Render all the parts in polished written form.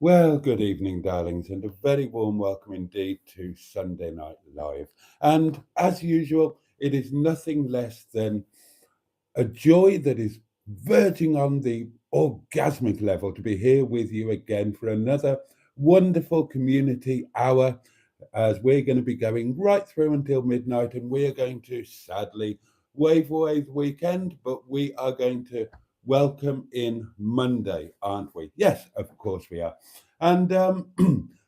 Well, good evening, darlings, and a very warm welcome indeed to Sunday Night Live. And as usual, it is nothing less than a joy that is verging on the orgasmic level to be here with you again for another wonderful community hour, as we're going to be going right through until midnight, and we are going to sadly wave away the weekend, but we are going to welcome in Monday, aren't we? Yes, of course we are. And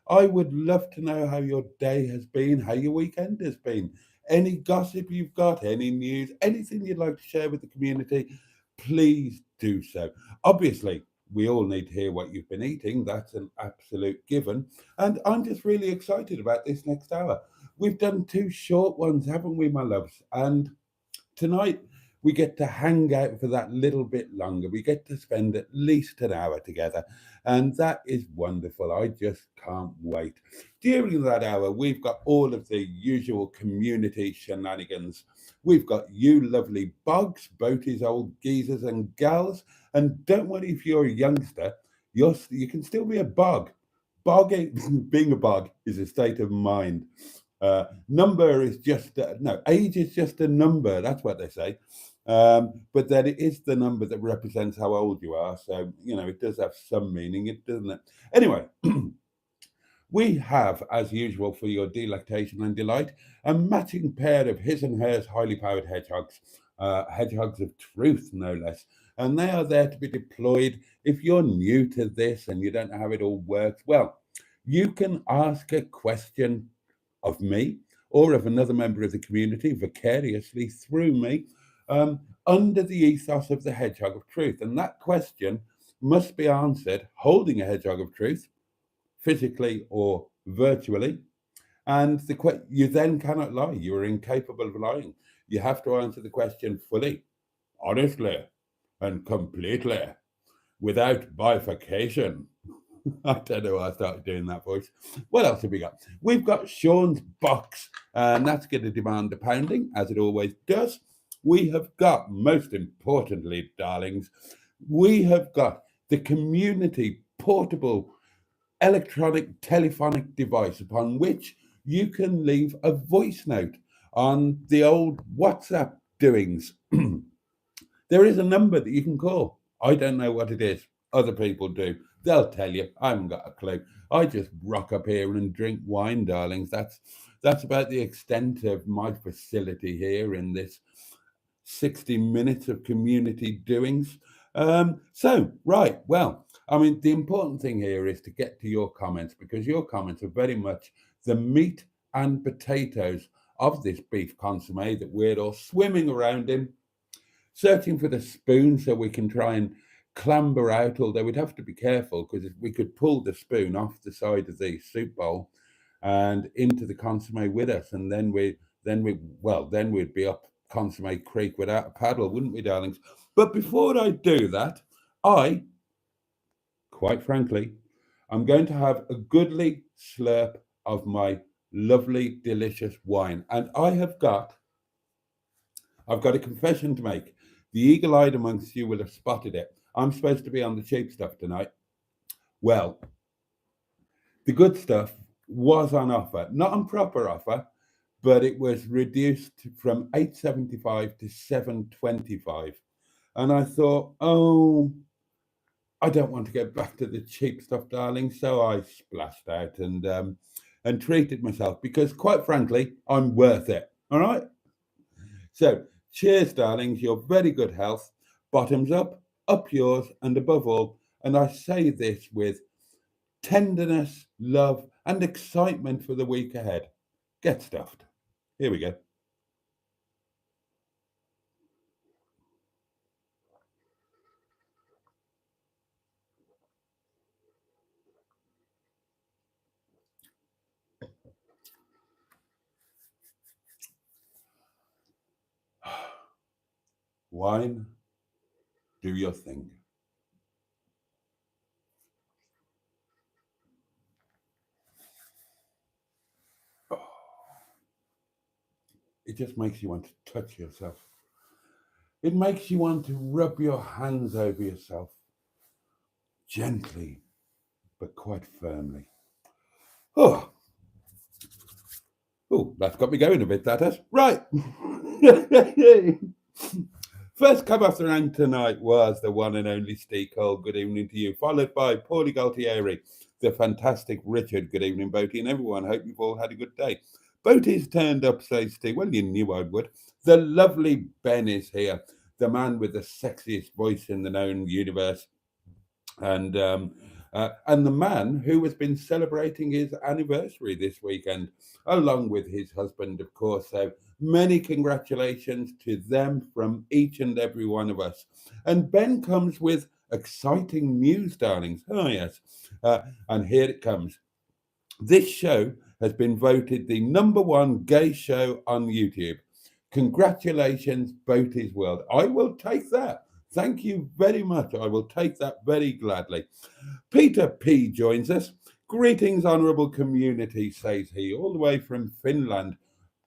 I would love to know how your day has been, how your weekend has been. Any gossip you've got, any news, anything you'd like to share with the community, please do so. Obviously, we all need to hear what you've been eating. That's an absolute given. And I'm just really excited about this next hour. We've done two short ones, haven't we, my loves? And tonight we get to hang out for that little bit longer. We get to spend at least an hour together, and that is wonderful. I just can't wait. During that hour, we've got all of the usual community shenanigans. We've got you lovely bugs, Boaty's old geezers and gals, and don't worry if you're a youngster, you can still be a bug. Being a bug is a state of mind. Number is just no, age is just a number. That's what they say. But then it is the number that represents how old you are. So it does have some meaning, it doesn't it? Anyway, we have, as usual, for your delectation and delight, a matching pair of his and hers highly powered hedgehogs, hedgehogs of truth, no less. And they are there to be deployed. If you're new to this and you don't know how it all works, well, you can ask a question of me or of another member of the community vicariously through me, under the ethos of the hedgehog of truth. And that question must be answered holding a hedgehog of truth, physically or virtually. And you then cannot lie. You are incapable of lying. You have to answer the question fully, honestly, and completely, without bifurcation. I don't know why I started doing that voice. What else have we got? We've got Sean's box, and that's going to demand a pounding, as it always does. We have got, most importantly, darlings, we have got the community portable electronic telephonic device upon which you can leave a voice note on the old WhatsApp doings. There is a number that you can call. I don't know what it is. Other people do. They'll tell you. I haven't got a clue. I just rock up here and drink wine, darlings. That's about the extent of my facility here in this 60 minutes of community doings. Right, well, I mean, the important thing here is to get to your comments, because your comments are very much the meat and potatoes of this beef consomme that we're all swimming around in, searching for the spoon so we can try and clamber out, although we'd have to be careful because we could pull the spoon off the side of the soup bowl and into the consomme with us, and then we'd be up Consomme Creek without a paddle, wouldn't we, darlings? But before I do that, I, quite frankly, I'm going to have a goodly slurp of my lovely, delicious wine. And I have got I've got a confession to make. The eagle-eyed amongst you will have spotted it. I'm supposed to be on the cheap stuff tonight. Well, the good stuff was on offer, not on proper offer, but it was reduced from 8.75 to 7.25. And I thought, oh, I don't want to go back to the cheap stuff, darling. So I splashed out and treated myself because, quite frankly, I'm worth it. All right. So cheers, darlings. Your very good health. Bottoms up yours, and above all. And I say this with tenderness, love, and excitement for the week ahead. Get stuffed. Here we go. Wine, do your thing. It just makes you want to touch yourself. It makes you want to rub your hands over yourself gently, but quite firmly. Oh, that's got me going a bit, that has. Right. First come off the rank tonight was the one and only Steve Cole. Good evening to you. Followed by Paulie Galtieri, the fantastic Richard. Good evening, Boaty, and everyone. Hope you've all had a good day. Boaty's turned up, says Steve. Well, you knew I would. The lovely Ben is here, the man with the sexiest voice in the known universe. And the man who has been celebrating his anniversary this weekend, along with his husband, of course. So many congratulations to them from each and every one of us. And Ben comes with exciting news, darlings. Oh, yes. And here it comes. This show has been voted the #1 gay show on YouTube. Congratulations, Boaty's World. I will take that. Thank you very much. I will take that very gladly. Peter P joins us. Greetings, honourable community, says he, all the way from Finland.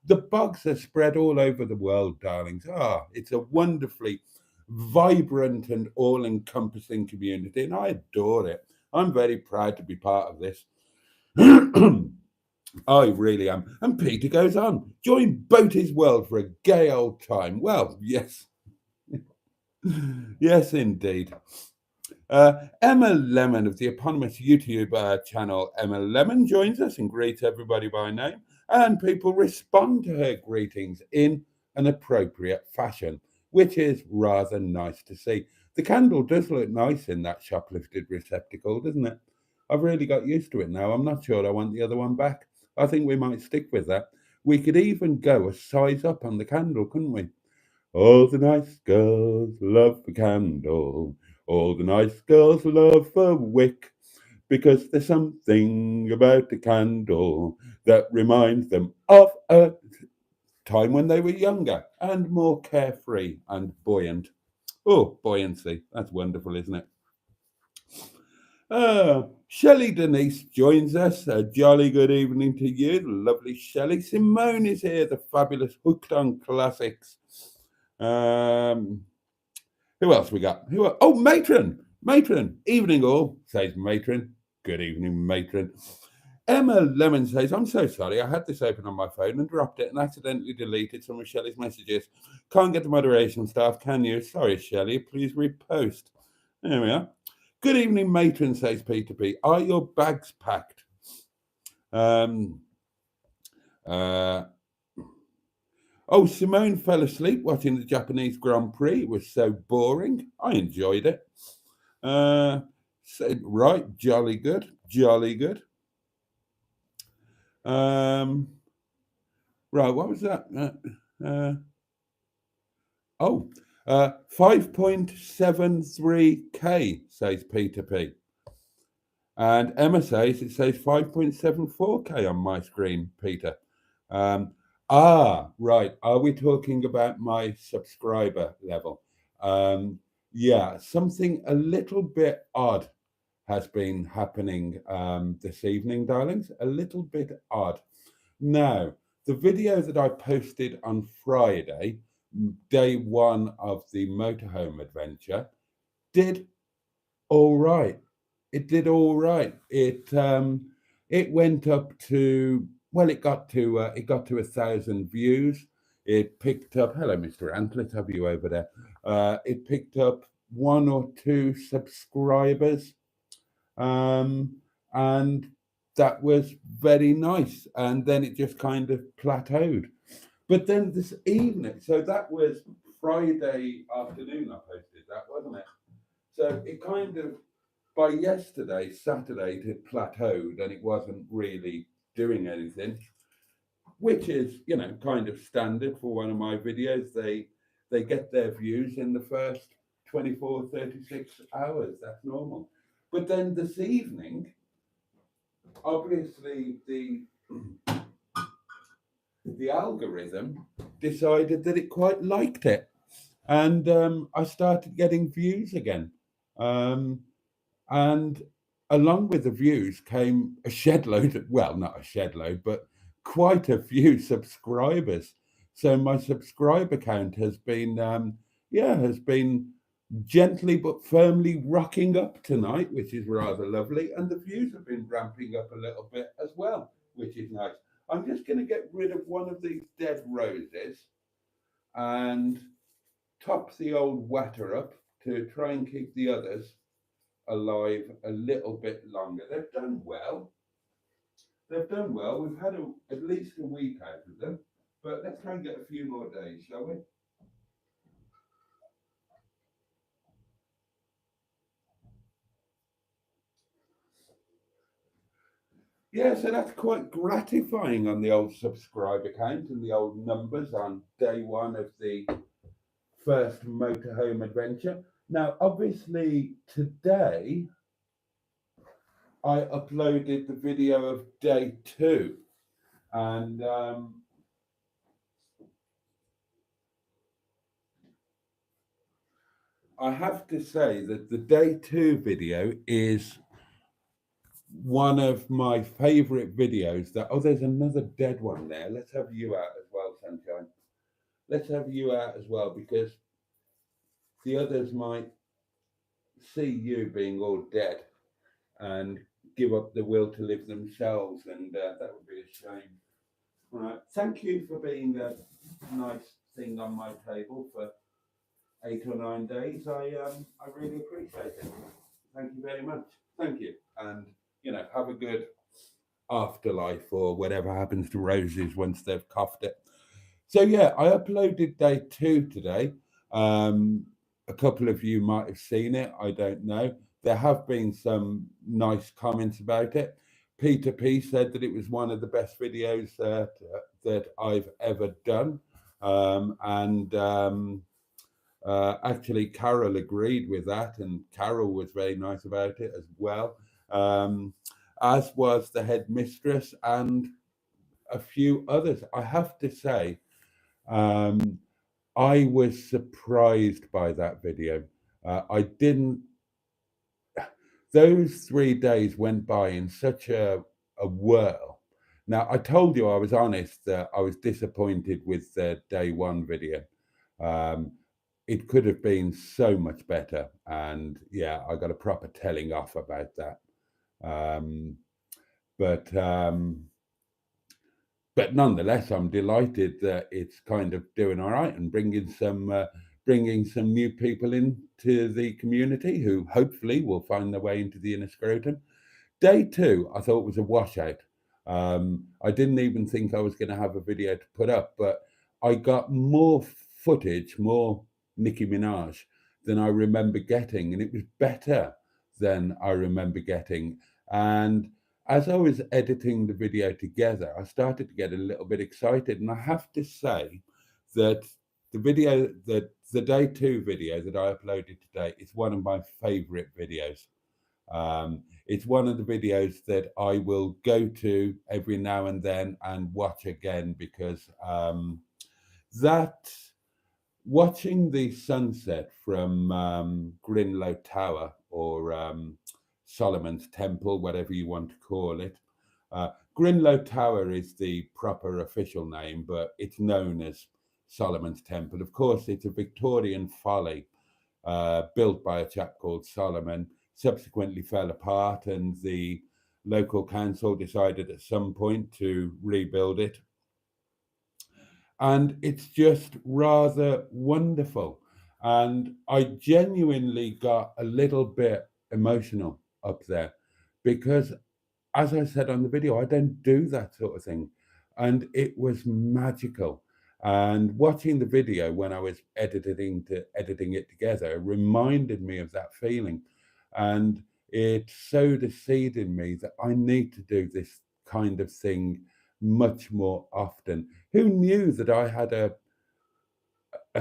The bugs are spread all over the world, darlings. It's a wonderfully vibrant and all-encompassing community, and I adore it. I'm very proud to be part of this. I really am. And Peter goes on. Join Boaty's World for a gay old time. Well, yes. Yes, indeed. Emma Lemon of the eponymous YouTube channel Emma Lemon joins us and greets everybody by name. And people respond to her greetings in an appropriate fashion, which is rather nice to see. The candle does look nice in that shoplifted receptacle, doesn't it? I've really got used to it now. I'm not sure I want the other one back. I think we might stick with that. We could even go a size up on the candle, couldn't we? All the nice girls love the candle. All the nice girls love a wick. Because there's something about the candle that reminds them of a time when they were younger and more carefree and buoyant. Oh, buoyancy. That's wonderful, isn't it? Shelley Denise joins us. A jolly good evening to you, the lovely Shelley. Simone is here, the fabulous Hooked on Classics. Who else we got? Oh, Matron. Matron. Evening all, says Matron. Good evening, Matron. Emma Lemon says, I'm so sorry. I had this open on my phone and dropped it and accidentally deleted some of Shelley's messages. Can't get the moderation staff, can you? Sorry, Shelley. Please repost. There we are. Good evening, Matron, says Peter P. Are your bags packed? Simone fell asleep watching the Japanese Grand Prix. It was so boring. I enjoyed it. Right, jolly good, jolly good. Right, what was that? 5.73K, says Peter P. And Emma says it says 5.74K on my screen, Peter. Right. Are we talking about my subscriber level? Yeah, something a little bit odd has been happening this evening, darlings. A little bit odd. Now, the video that I posted on Friday day one of the motorhome adventure did all right. It did all right. It went up to, well, it got to 1,000 views. It picked up, hello, Mr. Ant, let's have you over there. It picked up 1 or 2 subscribers, and that was very nice. And then it just kind of plateaued. But then this evening, so that was Friday afternoon, I posted that, wasn't it? So it kind of, by yesterday, Saturday, it had plateaued and it wasn't really doing anything, which is, kind of standard for one of my videos. They get their views in the first 24, 36 hours. That's normal. But then this evening, obviously the algorithm decided that it quite liked it, and I started getting views again. And along with the views came a shed load, well, not a shed load, but quite a few subscribers. So my subscriber count has been, has been gently but firmly rocking up tonight, which is rather lovely. And the views have been ramping up a little bit as well, which is nice. I'm just going to get rid of one of these dead roses and top the old water up to try and keep the others alive a little bit longer. They've done well. They've done well. We've had at least a week out of them, but let's try and get a few more days, shall we? Yeah, so that's quite gratifying on the old subscriber count and the old numbers on day one of the first motorhome adventure. Now, obviously, today I uploaded the video of day 2, and I have to say that the day 2 video is one of my favorite videos. There's another dead one there. Let's have you out as well, Sunshine. Let's have you out as well, because the others might see you being all dead and give up the will to live themselves, and that would be a shame. All right. Thank you for being a nice thing on my table for 8 or 9 days. I really appreciate it. Thank you very much. Thank you, and have a good afterlife or whatever happens to roses once they've coughed it. So yeah, I uploaded day 2 today. A couple of you might have seen it. I don't know. There have been some nice comments about it. Peter P said that it was one of the best videos that I've ever done, and actually Carol agreed with that, and Carol was very nice about it as well, as was the headmistress and a few others. I have to say, I was surprised by that video. I didn't. Those 3 days went by in such a whirl. Now, I told you I was honest that I was disappointed with the day 1 video. It could have been so much better, and yeah, I got a proper telling off about that. But nonetheless, I'm delighted that it's kind of doing all right and bringing some new people into the community who hopefully will find their way into the inner scrotum. Day 2, I thought was a washout. I didn't even think I was going to have a video to put up, but I got more footage, more Nicki Minaj than I remember getting, and it was better than I remember getting. And as I was editing the video together, I started to get a little bit excited, and I have to say that the day 2 video that I uploaded today is one of my favorite videos. It's one of the videos that I will go to every now and then and watch again, because that watching the sunset from Grinlow Tower, or Solomon's Temple, whatever you want to call it. Grinlow Tower is the proper official name, but it's known as Solomon's Temple. Of course, it's a Victorian folly built by a chap called Solomon, subsequently fell apart, and the local council decided at some point to rebuild it. And it's just rather wonderful. And I genuinely got a little bit emotional up there because, as I said on the video, I don't do that sort of thing. And it was magical. And watching the video when I was editing it together reminded me of that feeling. And it sowed a seed in me that I need to do this kind of thing much more often. Who knew that I had a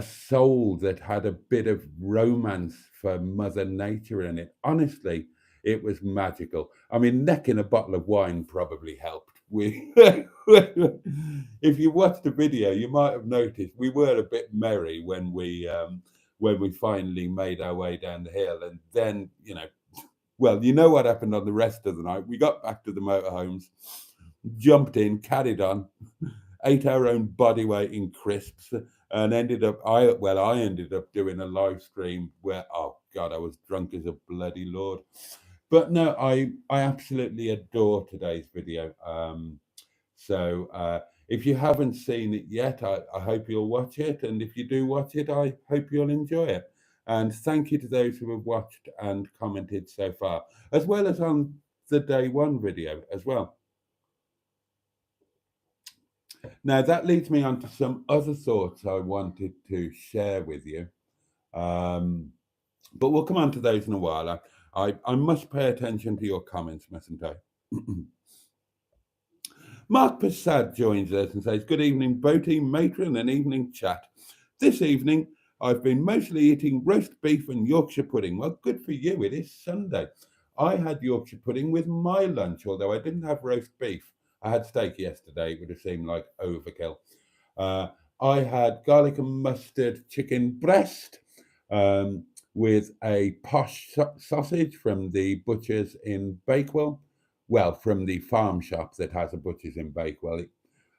soul that had a bit of romance for Mother Nature in it? Honestly, it was magical. I mean, necking a bottle of wine probably helped. If you watched the video, you might have noticed we were a bit merry when we finally made our way down the hill. And then, well, you know what happened on the rest of the night. We got back to the motorhomes, jumped in, carried on, ate our own body weight in crisps, and I ended up doing a live stream where, oh God, I was drunk as a bloody lord. But no, I absolutely adore today's video. So if you haven't seen it yet, I hope you'll watch it. And if you do watch it, I hope you'll enjoy it. And thank you to those who have watched and commented so far, as well as on the day one video as well. Now, that leads me on to some other thoughts I wanted to share with you. But we'll come on to those in a while. I must pay attention to your comments, mustn't I? Mark Passad joins us and says, good evening, Boaty, matron, and evening chat. This evening, I've been mostly eating roast beef and Yorkshire pudding. Well, good for you. It is Sunday. I had Yorkshire pudding with my lunch, although I didn't have roast beef. I had steak yesterday. It would have seemed like overkill. I had garlic and mustard chicken breast with a posh sausage from the butcher's in Bakewell. Well, from the farm shop that has a butcher's in Bakewell.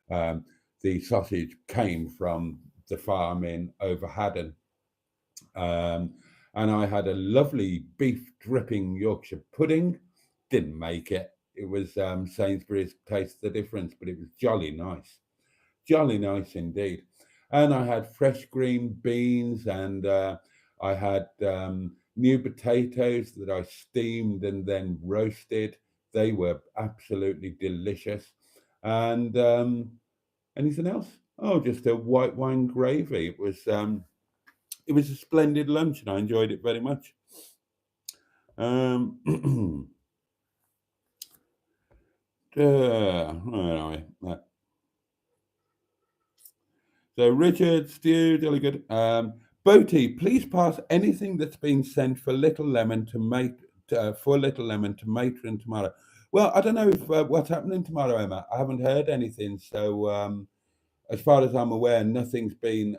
The sausage came from the farm in Overhaddon. And I had a lovely beef dripping Yorkshire pudding. Didn't make it. It was Sainsbury's Taste the Difference, but it was jolly nice. Jolly nice indeed. And I had fresh green beans, and I had new potatoes that I steamed and then roasted. They were absolutely delicious. And anything else? Oh, just a white wine gravy. It was a splendid lunch, and I enjoyed it very much. Where are we? So Richard, Stu, jolly good. Boaty, please pass anything that's been sent for Little Lemon to matron tomorrow. Well, I don't know if what's happening tomorrow, Emma. I haven't heard anything. So as far as I'm aware, nothing's been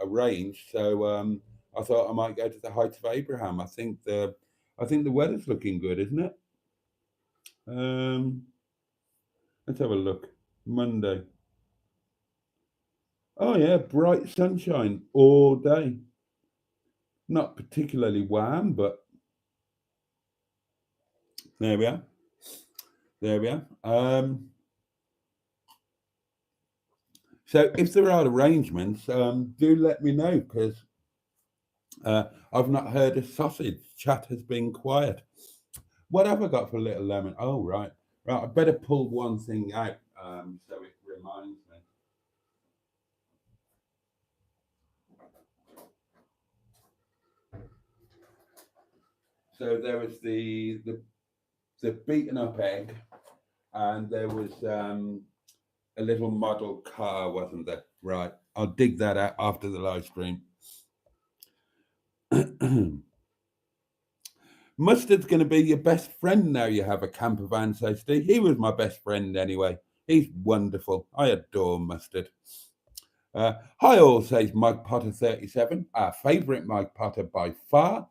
arranged. So I thought I might go to the Heights of Abraham. I think the weather's looking good, isn't it? Let's have a look. Monday. Oh yeah, bright sunshine all day. Not particularly warm, but there we are. There we are. So if there are arrangements, do let me know, because I've not heard a sausage. Chat has been quiet. What have I got for Little Lemon? Oh, right. Right, I better pull one thing out so it reminds me. So there was the beaten up egg, and there was a little model car, wasn't there? Right. I'll dig that out after the live stream. Mustard's going to be your best friend now you have a camper van, says Steve. He was my best friend anyway. He's wonderful. I adore Mustard. Hi all, says Mike Potter 37. Our favourite Mike Potter by far.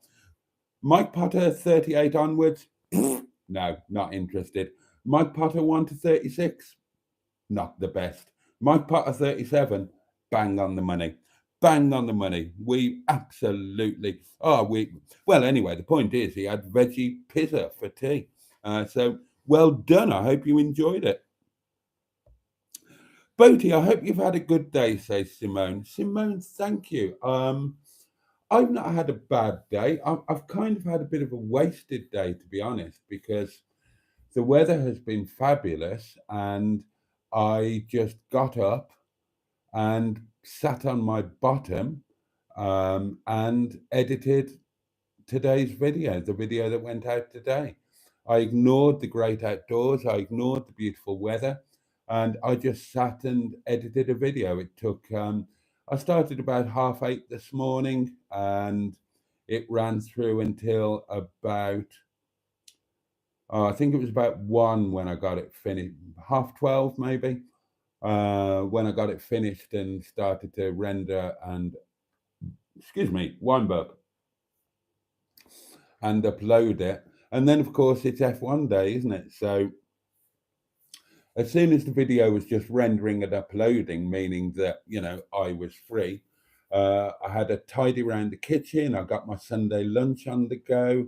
Mike Potter 38 onwards. No, not interested. Mike Potter 1 to 36. Not the best. Mike Potter 37. bang on the money. Bang on the money. We absolutely well, anyway, the point is he had veggie pizza for tea. So well done. I hope you enjoyed it. Boaty, I hope you've had a good day, says Simone. Simone, thank you. I've not had a bad day. I've kind of had a bit of a wasted day, to be honest, because the weather has been fabulous and I just got up and sat on my bottom and edited today's video, the video that went out today. I ignored the great outdoors, I ignored the beautiful weather, and I just sat and edited a video. It took, I started about 8:30 this morning and it ran through until about, I think it was about 1 when I got it finished, 12:30 maybe, when I got it finished and started to render and, excuse me, Weinberg, and upload it. And then, of course, it's F1 day, isn't it? So as soon as the video was just rendering and uploading, meaning that, I was free, I had to tidy around the kitchen. I got my Sunday lunch on the go,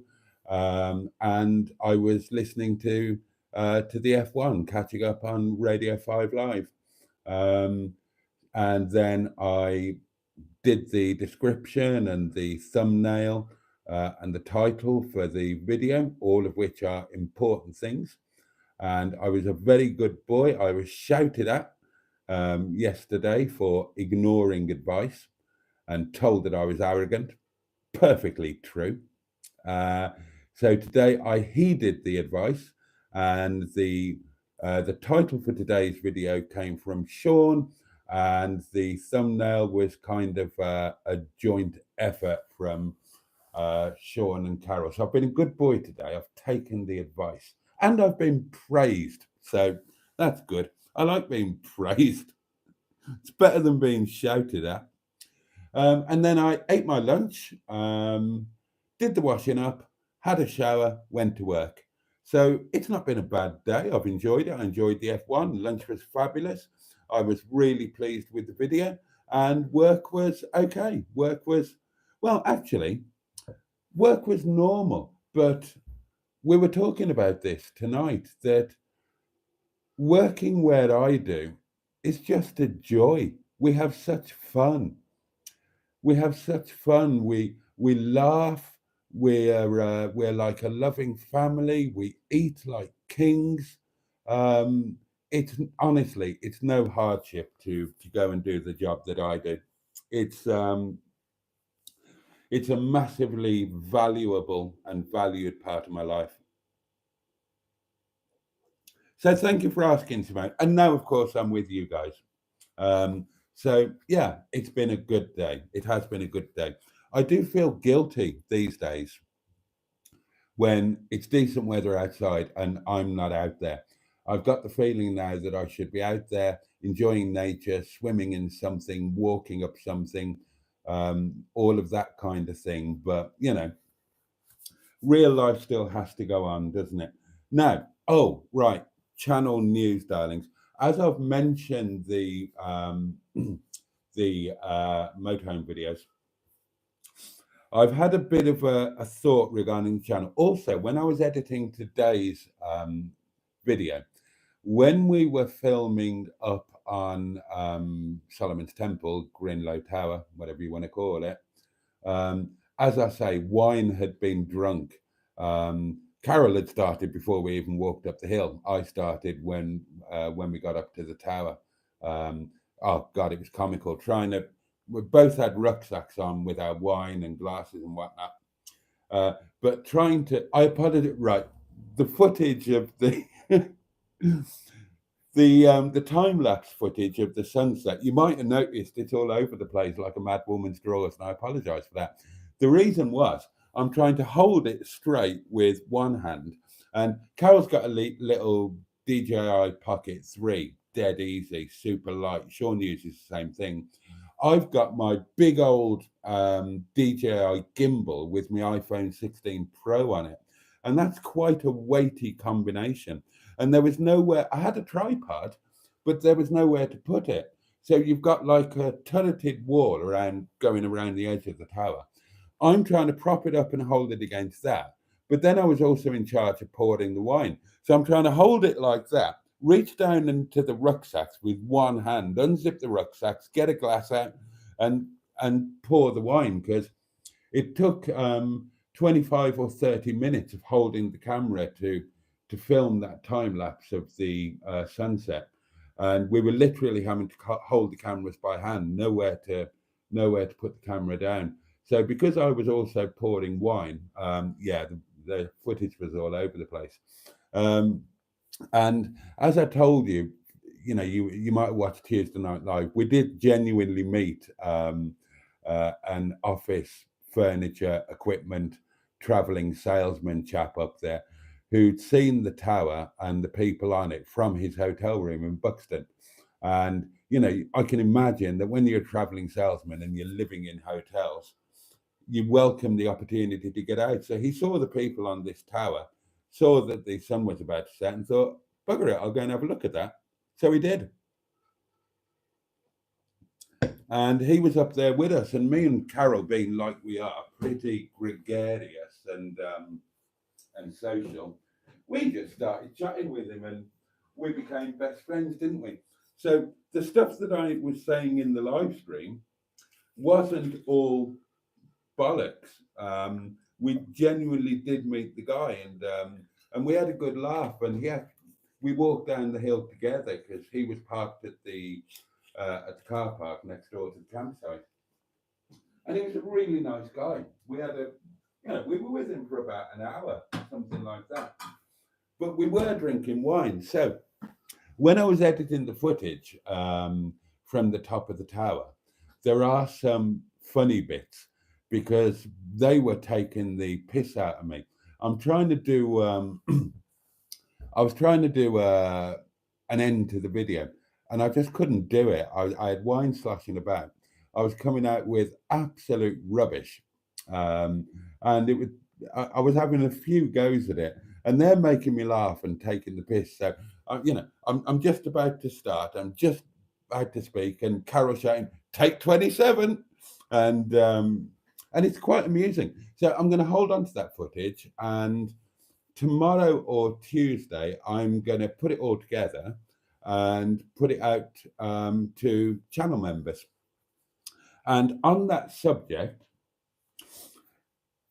and I was listening to the F1, catching up on Radio 5 Live. And then I did the description and the thumbnail and the title for the video, all of which are important things. And I was a very good boy. I was shouted at yesterday for ignoring advice and told that I was arrogant. Perfectly true. So today I heeded the advice, and the title for today's video came from Sean, and the thumbnail was kind of a joint effort from Sean and Carol. So I've been a good boy today. I've taken the advice and I've been praised. So that's good. I like being praised. It's better than being shouted at. And then I ate my lunch, did the washing up, had a shower, went to work. So it's not been a bad day. I've enjoyed it. I enjoyed the F1. Lunch was fabulous. I was really pleased with the video, and work was okay. Work was normal, but we were talking about this tonight, that working where I do is just a joy. We have such fun. We laugh. We're like a loving family. We eat like kings. It's honestly, it's no hardship to go and do the job that I do. It's a massively valuable and valued part of my life. So thank you for asking, Simone. And now, of course, I'm with you guys. So yeah, it's been a good day. It has been a good day. I do feel guilty these days when it's decent weather outside and I'm not out there. I've got the feeling now that I should be out there enjoying nature, swimming in something, walking up something, all of that kind of thing. But, real life still has to go on, doesn't it? Now, right, channel news, darlings. As I've mentioned the motorhome videos, I've had a bit of a thought regarding the channel. Also, when I was editing today's video, when we were filming up on Solomon's Temple, Grinlow Tower, whatever you want to call it, as I say, wine had been drunk. Carol had started before we even walked up the hill. I started when we got up to the tower. Oh God, it was comical. We both had rucksacks on with our wine and glasses and whatnot. But I apologize. Right, the footage of the the time lapse footage of the sunset. You might have noticed it's all over the place like a mad woman's drawers, and I apologise for that. The reason was I'm trying to hold it straight with one hand, and Carol's got a little DJI Pocket 3, dead easy, super light. Sean uses the same thing. I've got my big old DJI gimbal with my iPhone 16 Pro on it, and that's quite a weighty combination. And there was nowhere, I had a tripod, but there was nowhere to put it. So you've got like a turreted wall around going around the edge of the tower. I'm trying to prop it up and hold it against that. But then I was also in charge of pouring the wine. So I'm trying to hold it like that, reach down into the rucksacks with one hand, unzip the rucksacks, get a glass out and pour the wine, because it took 25 or 30 minutes of holding the camera to film that time lapse of the sunset. And we were literally having to hold the cameras by hand, nowhere to put the camera down. So because I was also pouring wine, the footage was all over the place. And as I told you, you might have watched Tuesday Night Live. We did genuinely meet an office furniture equipment traveling salesman chap up there who'd seen the tower and the people on it from his hotel room in Buxton. And I can imagine that when you're a traveling salesman and you're living in hotels, you welcome the opportunity to get out. So he saw the people on this tower, saw that the sun was about to set, and thought, bugger it, I'll go and have a look at that. So he did. And he was up there with us, and me and Carol, being like we are, pretty gregarious and social, we just started chatting with him, and we became best friends, didn't we? So the stuff that I was saying in the live stream wasn't all bollocks. We genuinely did meet the guy, and we had a good laugh. And we walked down the hill together because he was parked at the car park next door to the campsite, and he was a really nice guy. We were with him for about an hour, something like that. But we were drinking wine. So when I was editing the footage from the top of the tower, there are some funny bits because they were taking the piss out of me. I'm trying to do. I was trying to do an end to the video, and I just couldn't do it. I had wine sloshing about. I was coming out with absolute rubbish, and it was. I was having a few goes at it, and they're making me laugh and taking the piss. So, I'm just about to start. I'm just about to speak, and Carol shouting, "Take 27," and it's quite amusing. So I'm going to hold on to that footage, and tomorrow or Tuesday, I'm going to put it all together and put it out to channel members. And on that subject,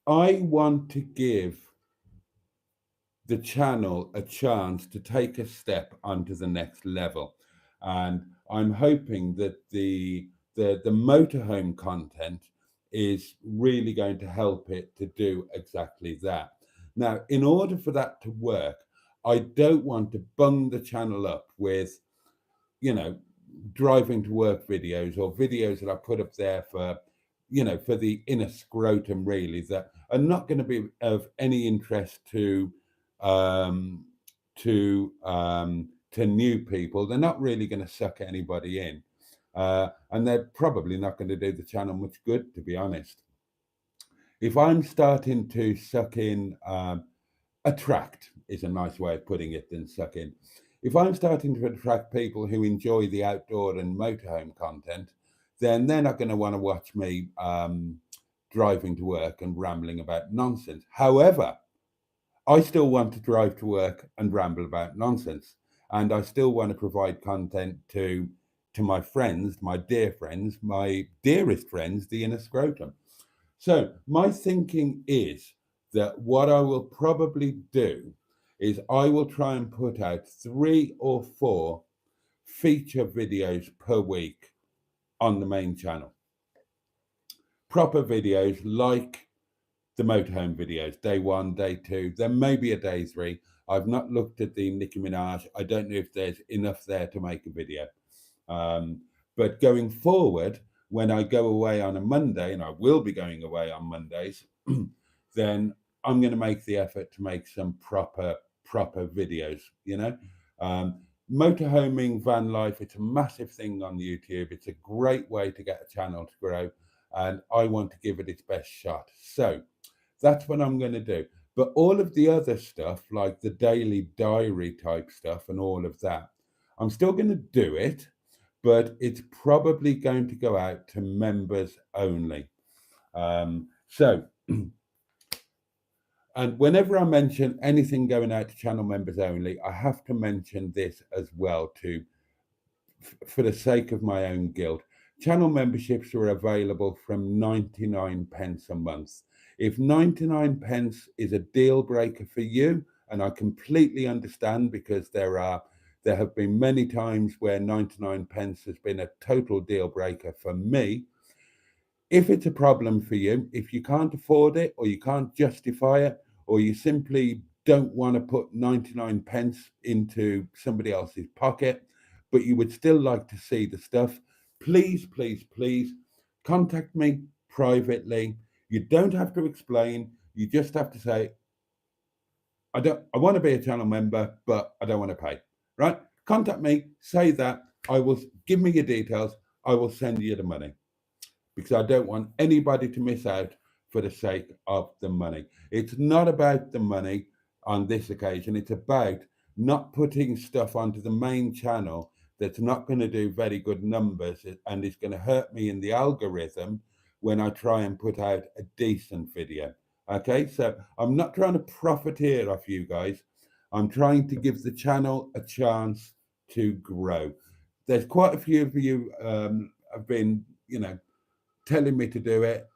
I want to give the channel a chance to take a step onto the next level. And I'm hoping that the motorhome content is really going to help it to do exactly that. Now, in order for that to work, I don't want to bung the channel up with, driving to work videos or videos that I put up there for, for the inner scrotum, really, that are not going to be of any interest to new people. They're not really going to suck anybody in, and they're probably not going to do the channel much good, to be honest. If I'm starting to suck in, attract is a nice way of putting it than suck in. If I'm starting to attract people who enjoy the outdoor and motorhome content, then they're not going to want to watch me driving to work and rambling about nonsense. However, I still want to drive to work and ramble about nonsense, and I still want to provide content to my friends, my dear friends, my dearest friends, the inner scrotum. So my thinking is that what I will probably do is I will try and put out 3 or 4 feature videos per week on the main channel. Proper videos like the motorhome videos, day 1, day 2, there may be a day 3. I've not looked at the Nicki Minaj. I don't know if there's enough there to make a video. But going forward, when I go away on a Monday, and I will be going away on Mondays, then I'm going to make the effort to make some proper videos, motorhoming, van life, it's a massive thing on YouTube. It's a great way to get a channel to grow, and I want to give it its best shot. So that's what I'm going to do. But all of the other stuff, like the daily diary type stuff and all of that, I'm still going to do it, but it's probably going to go out to members only. So, and whenever I mention anything going out to channel members only, I have to mention this as well too, for the sake of my own guilt. Channel memberships are available from 99 pence a month. If 99 pence is a deal breaker for you, and I completely understand, because there have been many times where 99 pence has been a total deal breaker for me. If it's a problem for you, if you can't afford it, or you can't justify it, or you simply don't want to put 99 pence into somebody else's pocket, but you would still like to see the stuff, please, please, please contact me privately. You don't have to explain. You just have to say, I want to be a channel member, but I don't want to pay. Right? Contact me, say that. Give me your details. I will send you the money, because I don't want anybody to miss out for the sake of the money. It's not about the money on this occasion. It's about not putting stuff onto the main channel that's not going to do very good numbers, and is going to hurt me in the algorithm when I try and put out a decent video. Okay, so I'm not trying to profiteer off you guys. I'm trying to give the channel a chance to grow. There's quite a few of you have been, telling me to do it,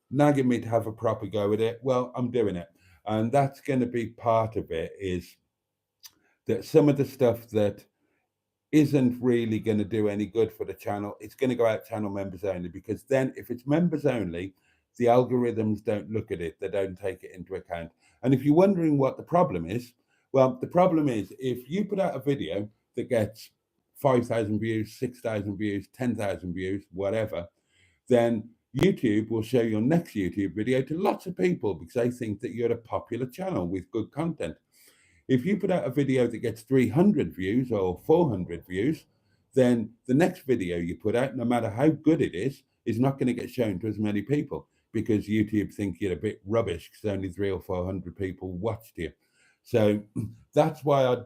nagging me to have a proper go at it. Well, I'm doing it. And that's going to be part of it, is that some of the stuff that isn't really going to do any good for the channel, it's going to go out channel members only, because then if it's members only, the algorithms don't look at it. They don't take it into account. And if you're wondering what the problem is, well, the problem is if you put out a video that gets 5,000 views, 6,000 views, 10,000 views, whatever, then YouTube will show your next YouTube video to lots of people, because they think that you're a popular channel with good content. If you put out a video that gets 300 views or 400 views, then the next video you put out, no matter how good it is not going to get shown to as many people, because YouTube think you're a bit rubbish because only 300 or 400 people watched you. So that's why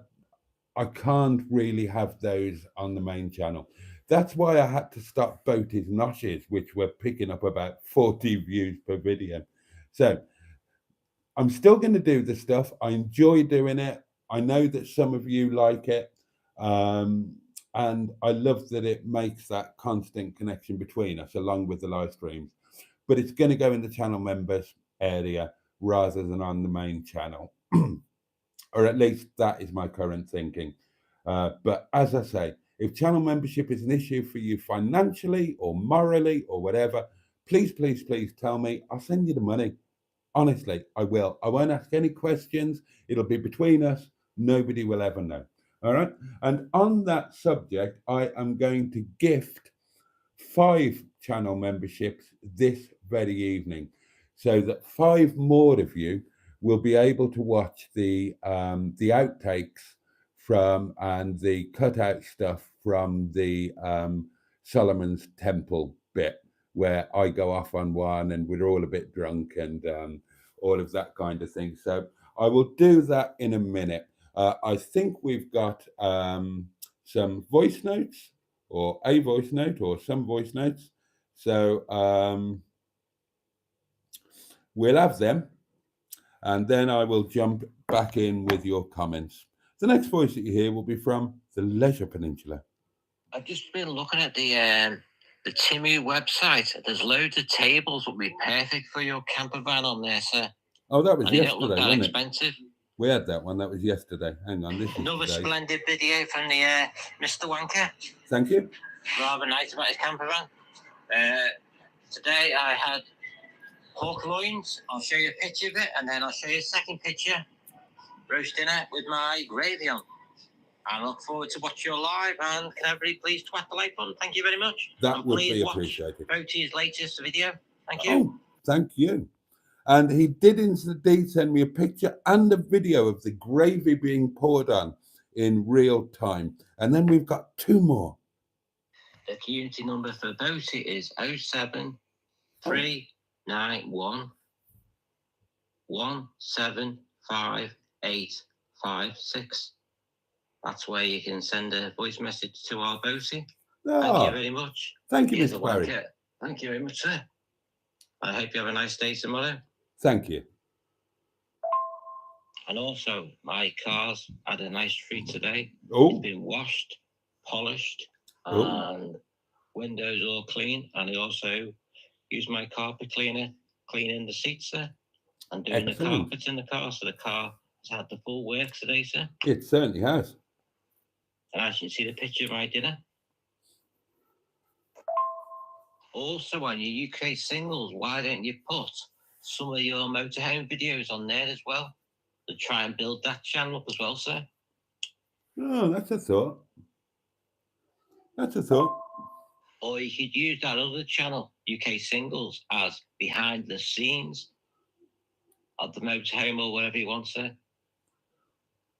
I can't really have those on the main channel. That's why I had to stop Boaty's Noshes, which were picking up about 40 views per video. So I'm still going to do the stuff. I enjoy doing it. I know that some of you like it. And I love that it makes that constant connection between us, along with the live streams. But it's going to go in the channel members area rather than on the main channel. Or at least that is my current thinking. But as I say, if channel membership is an issue for you financially or morally or whatever, please, please, please tell me. I'll send you the money. Honestly, I will. I won't ask any questions. It'll be between us. Nobody will ever know. All right. And on that subject, I am going to gift 5 channel memberships this very evening, so that 5 more of you will be able to watch the outtakes from and the cutout stuff from the Solomon's Temple bit, where I go off on one and we're all a bit drunk and all of that kind of thing. So I will do that in a minute. I think we've got some voice notes, or a voice note, or some voice notes. So we'll have them, and then I will jump back in with your comments. The next voice that you hear will be from the Leisure Peninsula. I've just been looking at the Timu website. There's loads of tables that would be perfect for your camper van on there, sir. Oh, that was and yesterday, don't look that wasn't expensive. it? We had that one. That was yesterday. Hang on, this is another today. Splendid video from the Mr. Wanker. Thank you. Rather nice about his camper van. Today I had pork loins. I'll show you a picture of it, and then I'll show you a second picture. Roast dinner with my gravy on. I look forward to watch your live, and can everybody please twat the like button? Thank you very much. That would be appreciated. Boaty's latest video. Thank you. Oh, thank you. And he did indeed send me a picture and a video of the gravy being poured on in real time. And then we've got 2 more. The community number for Boaty is 07391 175856. That's where you can send a voice message to our Boaty. Thank you Oh, very much. thank you, Here's Mr. a Parry. wanker. Thank you very much, sir. I hope you have a nice day tomorrow. Thank you. And also, my car's had a nice treat today. Oh, It's been washed, polished, oh, and windows all clean. And I also used my carpet cleaner cleaning the seats, sir, and doing the excellent. carpets in the car. So the car has had the full work today, sir. It certainly has. And as you can see the picture of my dinner. Also, on your UK singles, why don't you put some of your motorhome videos on there as well to try and build that channel up as well, sir? Oh, that's a thought. That's a thought. Or you could use that other channel, UK Singles, as behind the scenes of the motorhome or whatever you want, sir.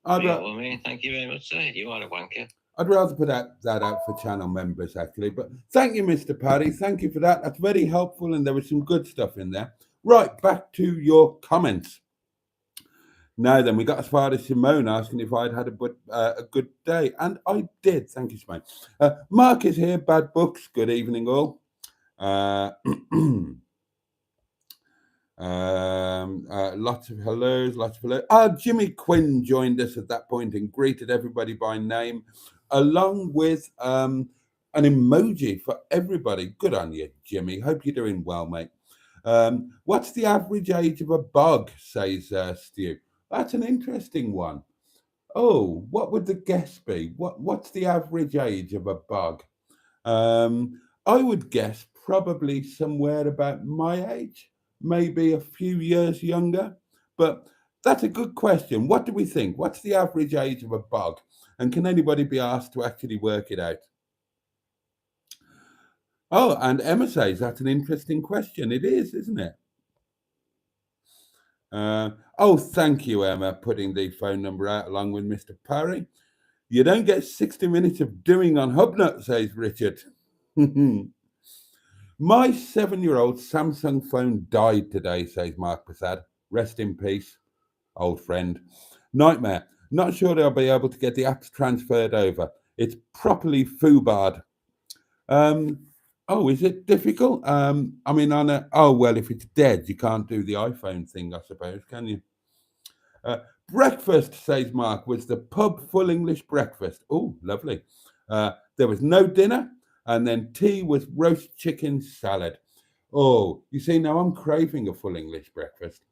I'd, You ra- know what I mean? Thank you very much, sir. You are a wanker. I'd rather put that out for channel members, actually. But thank you, Mr. Paddy. Thank you for that. That's very helpful, and there was some good stuff in there. Right, back to your comments. Now then, we got as far as Simone asking if I'd had a good day, and I did. Thank you, Simone. Mark is here. Bad Books. Good evening, all. Lots of hellos, lots of hellos. Jimmy Quinn joined us at that point and greeted everybody by name, along with an emoji for everybody. Good on you, Jimmy. Hope you're doing well, mate. What's the average age of a bog, says Stu. That's an interesting one. Oh, what would the guess be? What's the average age of a bog? I would guess probably somewhere about my age, maybe a few years younger. But that's a good question. What do we think? What's the average age of a bog? And can anybody be asked to actually work it out? Oh, and Emma says that's an interesting question. It is, isn't it? Oh, thank you, Emma, putting the phone number out along with Mr. Parry. You don't get 60 minutes of doing on Hubnut, says Richard. My 7-year-old Samsung phone died today, says Mark Prasad. Rest in peace, old friend. Nightmare. Not sure they'll be able to get the apps transferred over. It's properly foobarred. Oh, is it difficult? I mean, well, if it's dead, you can't do the iPhone thing, I suppose, can you? Breakfast, says Mark, was the pub full English breakfast. Oh, lovely. There was no dinner, and then tea was roast chicken salad. Oh, you see, now I'm craving a full English breakfast.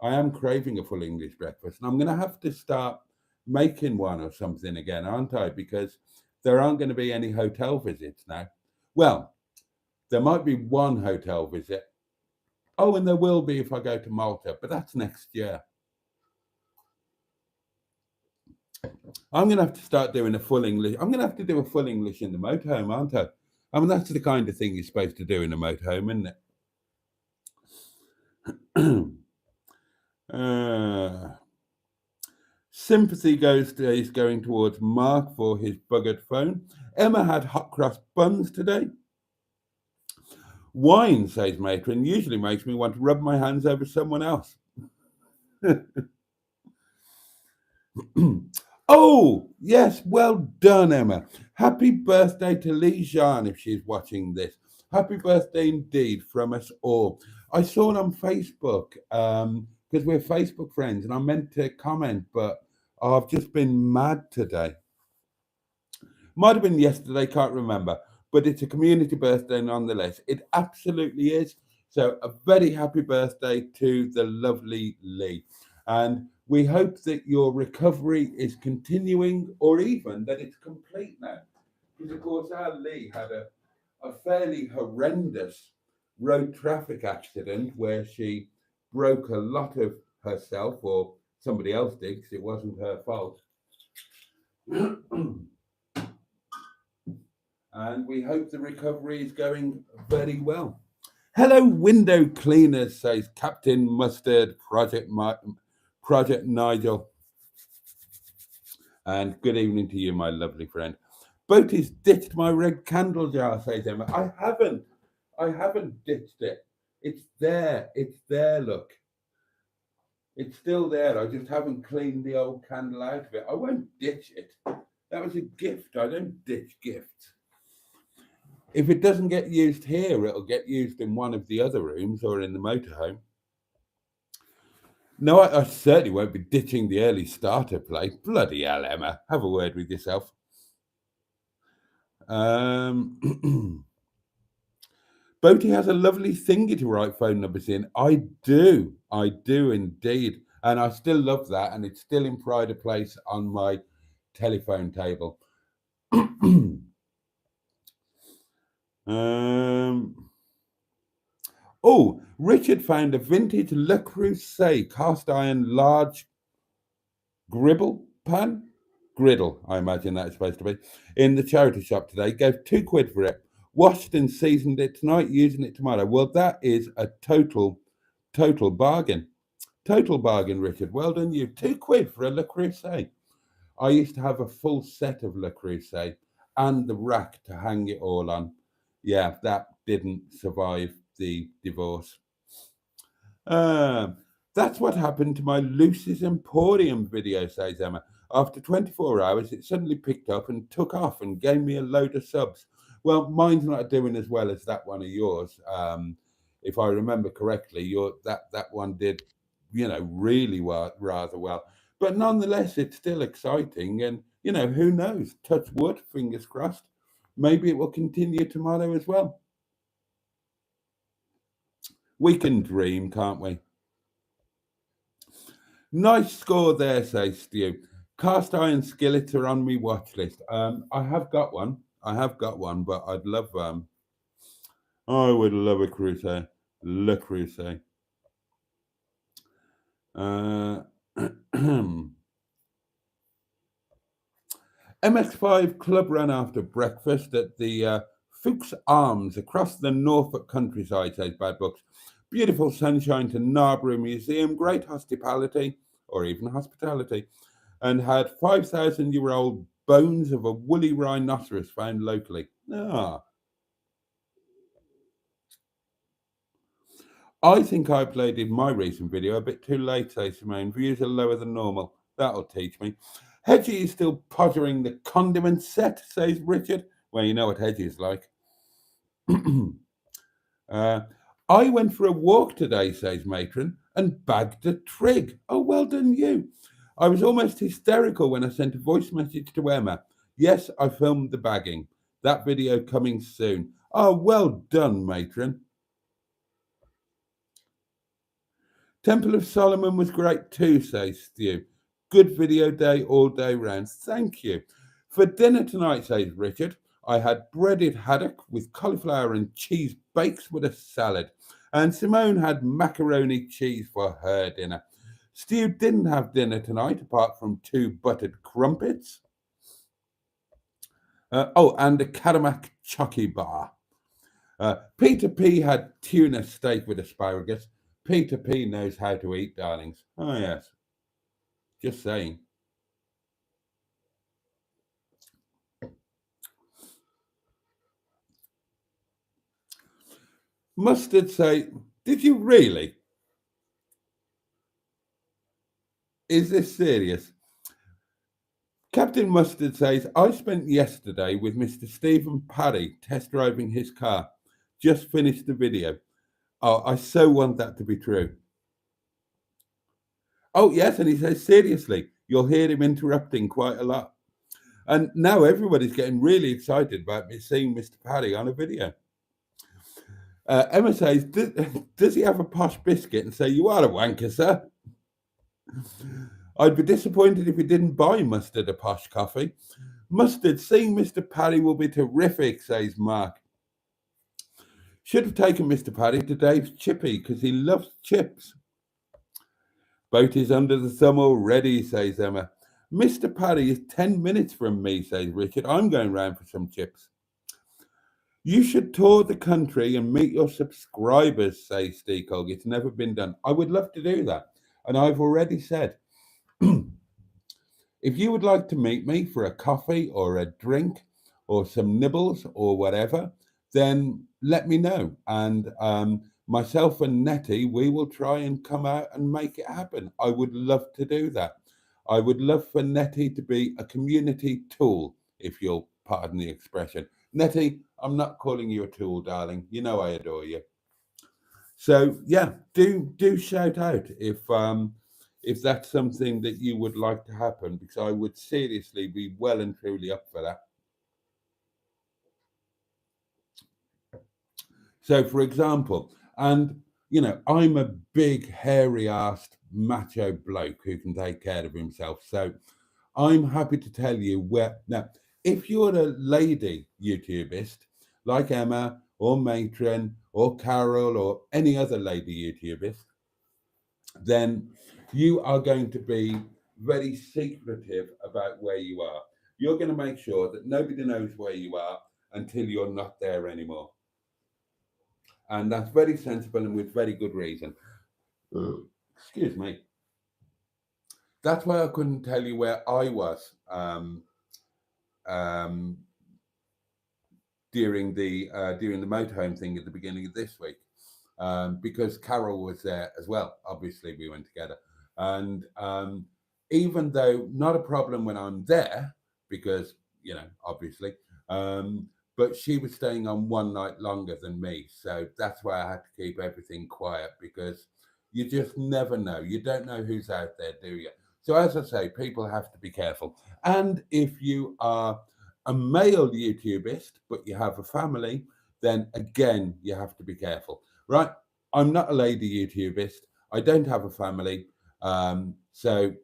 I am craving a full English breakfast, and I'm going to have to start making one or something again, aren't I? Because there aren't going to be any hotel visits now. Well, there might be one hotel visit. Oh, and there will be if I go to Malta, but that's next year. I'm going to have to start doing a full English. I'm going to have to do a full English in the motorhome, aren't I? I mean, that's the kind of thing you're supposed to do in a motorhome, isn't it? Sympathy is going towards Mark for his buggered phone. Emma had hot cross buns today. Wine, says Matron, usually makes me want to rub my hands over someone else. Oh, yes, well done, Emma. Happy birthday to Lee Jean if she's watching this. Happy birthday indeed from us all. I saw it on Facebook because we're Facebook friends and I meant to comment, but I've just been mad today. Might have been yesterday, can't remember, but it's a community birthday nonetheless. It absolutely is. So a very happy birthday to the lovely Lee. And we hope that your recovery is continuing or even that it's complete now. Because, of course, our Lee had a fairly horrendous road traffic accident where she broke a lot of herself, or somebody else did because it wasn't her fault. And we hope the recovery is going very well. Hello, window cleaners, says Captain Mustard, Project Nigel. And good evening to you, my lovely friend. Boaty's ditched my red candle jar, says Emma. I haven't ditched it. It's there. Look. It's still there. I just haven't cleaned the old candle out of it. I won't ditch it. That was a gift. I don't ditch gifts. If it doesn't get used here, it'll get used in one of the other rooms or in the motorhome. No, I certainly won't be ditching the early starter play. Bloody hell, Emma. Have a word with yourself. Boaty has a lovely thingy to write phone numbers in. I do indeed. And I still love that. And it's still in pride of place on my telephone table. Oh, Richard found a vintage Le Creuset cast iron large gribble pan. Griddle, I imagine that's supposed to be, in the charity shop today. Gave £2 for it. Washed and seasoned it tonight, using it tomorrow. Well, that is a total bargain. Total bargain, Richard. Well done, you. £2 for a Le Creuset. I used to have a full set of Le Creuset and the rack to hang it all on. Yeah, that didn't survive the divorce. That's what happened to my Lucy's Emporium video, says Emma. After 24 hours, it suddenly picked up and took off and gave me a load of subs. Well, mine's not doing as well as that one of yours. If I remember correctly, that one did, really rather well. But nonetheless, it's still exciting. And, who knows? Touch wood, fingers crossed. Maybe it will continue tomorrow as well. We can dream, can't we? Nice score there, says Stu. Cast iron skillets are on my watch list. I have got one, but I'd love I would love a Creuset, Le Creuset. MX5 club run after breakfast at the Fuchs Arms across the Norfolk countryside, says Bad Books. Beautiful sunshine to Narborough Museum, great hospitality, and had 5,000-year-old bones of a woolly rhinoceros found locally. I think I uploaded my recent video a bit too late, says Simone. Views are lower than normal. That'll teach me. Hedgie is still pottering the condiment set, says Richard. Well, you know what Hedgie is like. I went for a walk today, says Matron, and bagged a trig. Oh, well done you. I was almost hysterical when I sent a voice message to Emma. Yes, I filmed the bagging. That video coming soon. Oh, well done, Matron. Temple of Solomon was great too, says Stu. Good video day all day round. Thank you. For dinner tonight, says Richard, I had breaded haddock with cauliflower and cheese bakes with a salad. And Simone had macaroni cheese for her dinner. Stu didn't have dinner tonight apart from 2 buttered crumpets. And a Kadamak Chucky bar. Peter P had tuna steak with asparagus. Peter P knows how to eat, darlings. Oh, yes. Just saying. Mustard say, did you really? Is this serious? Captain Mustard says, I spent yesterday with Mr. Stephen Parry test driving his car. Just finished the video. Oh, I so want that to be true. Oh, yes, and he says, seriously, you'll hear him interrupting quite a lot. And now everybody's getting really excited about me seeing Mr. Parry on a video. Emma says, does he have a posh biscuit and say, you are a wanker, sir? I'd be disappointed if he didn't buy Mustard a posh coffee. Mustard, seeing Mr. Parry will be terrific, says Mark. Should have taken Mr. Parry to Dave's Chippy because he loves chips. Boaty's under the thumb already, says Emma. Mr. Parry is 10 minutes from me, says Richard. I'm going round for some chips. You should tour the country and meet your subscribers, says Steekog. It's never been done. I would love to do that. And I've already said, if you would like to meet me for a coffee or a drink or some nibbles or whatever, then let me know. And myself and Nettie, we will try and come out and make it happen. I would love to do that. I would love for Nettie to be a community tool, if you'll pardon the expression. Nettie, I'm not calling you a tool, darling. You know I adore you. So yeah, do shout out if that's something that you would like to happen, because I would seriously be well and truly up for that. So, for example, and I'm a big, hairy-assed, macho bloke who can take care of himself. So, I'm happy to tell you where now. If you're a lady YouTubist like Emma or Matron or Carol or any other lady YouTubist, then you are going to be very secretive about where you are. You're going to make sure that nobody knows where you are until you're not there anymore. And that's very sensible and with very good reason. Excuse me. That's why I couldn't tell you where I was um, during the motorhome thing at the beginning of this week, because Carol was there as well. Obviously, we went together, and even though not a problem when I'm there, because obviously, but she was staying on one night longer than me, so that's why I had to keep everything quiet, because you just never know. You don't know who's out there, do you? So as I say, people have to be careful. And if you are a male YouTubist, but you have a family, then again, you have to be careful, right? I'm not a lady YouTubist. I don't have a family. So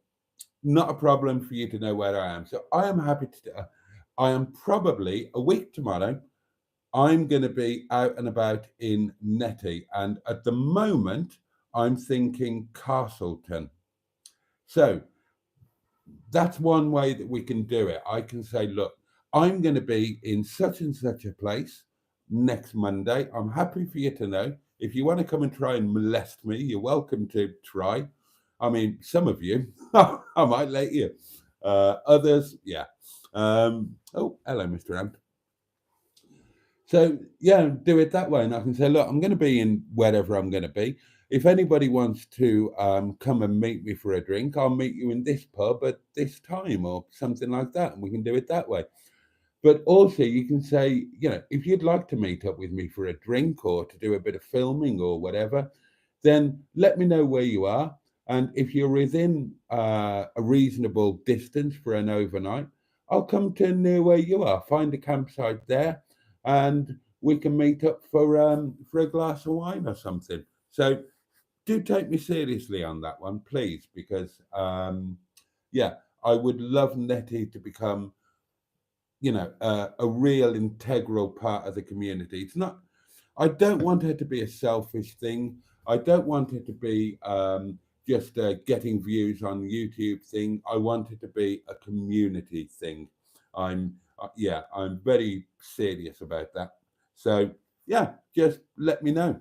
not a problem for you to know where I am. So I am happy to, I am probably a week tomorrow. I'm going to be out and about in Netty. And at the moment, I'm thinking Castleton. So that's one way that we can do it. I can say, look, I'm going to be in such and such a place next Monday. I'm happy for you to know. If you want to come and try and molest me, you're welcome to try. I mean, some of you, I might let you. Others, yeah. Oh, hello, Mr. Amp. So, yeah, do it that way. And I can say, look, I'm going to be in wherever I'm going to be. If anybody wants to come and meet me for a drink, I'll meet you in this pub at this time or something like that. And we can do it that way. But also, you can say, if you'd like to meet up with me for a drink or to do a bit of filming or whatever, then let me know where you are. And if you're within a reasonable distance for an overnight, I'll come to near where you are, find a campsite there, and we can meet up for a glass of wine or something. So do take me seriously on that one, please, because yeah, I would love Nettie to become a real integral part of the community. It's not. I don't want her to be a selfish thing. I don't want it to be just a getting views on YouTube thing. I want it to be a community thing. Yeah, I'm very serious about that. So yeah, just let me know.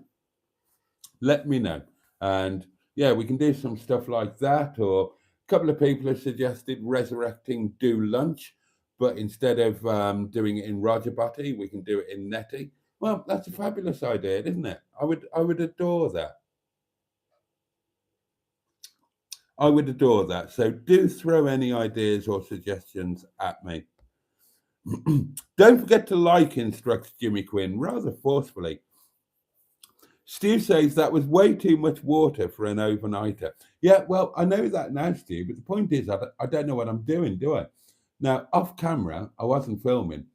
Let me know, and yeah, we can do some stuff like that. Or a couple of people have suggested resurrecting Do Lunch, but instead of doing it in Roger Boaty, we can do it in Netty. Well, that's a fabulous idea, isn't it? I would adore that. I would adore that. So do throw any ideas or suggestions at me. Don't forget to like, instructs Jimmy Quinn rather forcefully. Stu says that was way too much water for an overnighter. Yeah, well, I know that now, Stu, but the point is, I don't know what I'm doing, do I? Now, off camera, I wasn't filming,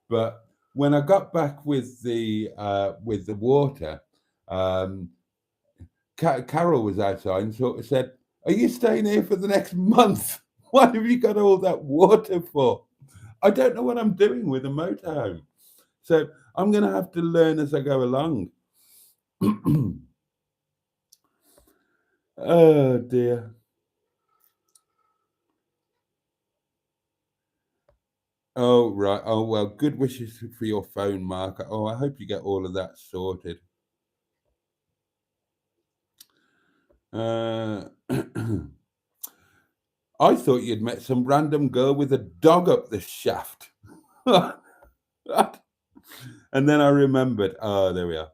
but when I got back with the water, um, Carol was outside and sort of said, "Are you staying here for the next month? What have you got all that water for?" I don't know what I'm doing with a motorhome, so I'm going to have to learn as I go along. Oh dear. Oh right. Oh well. Good wishes for your phone, Mark. Oh, I hope you get all of that sorted. Uh, I thought you'd met some random girl with a dog up the shaft. And then I remembered. Oh, there we are.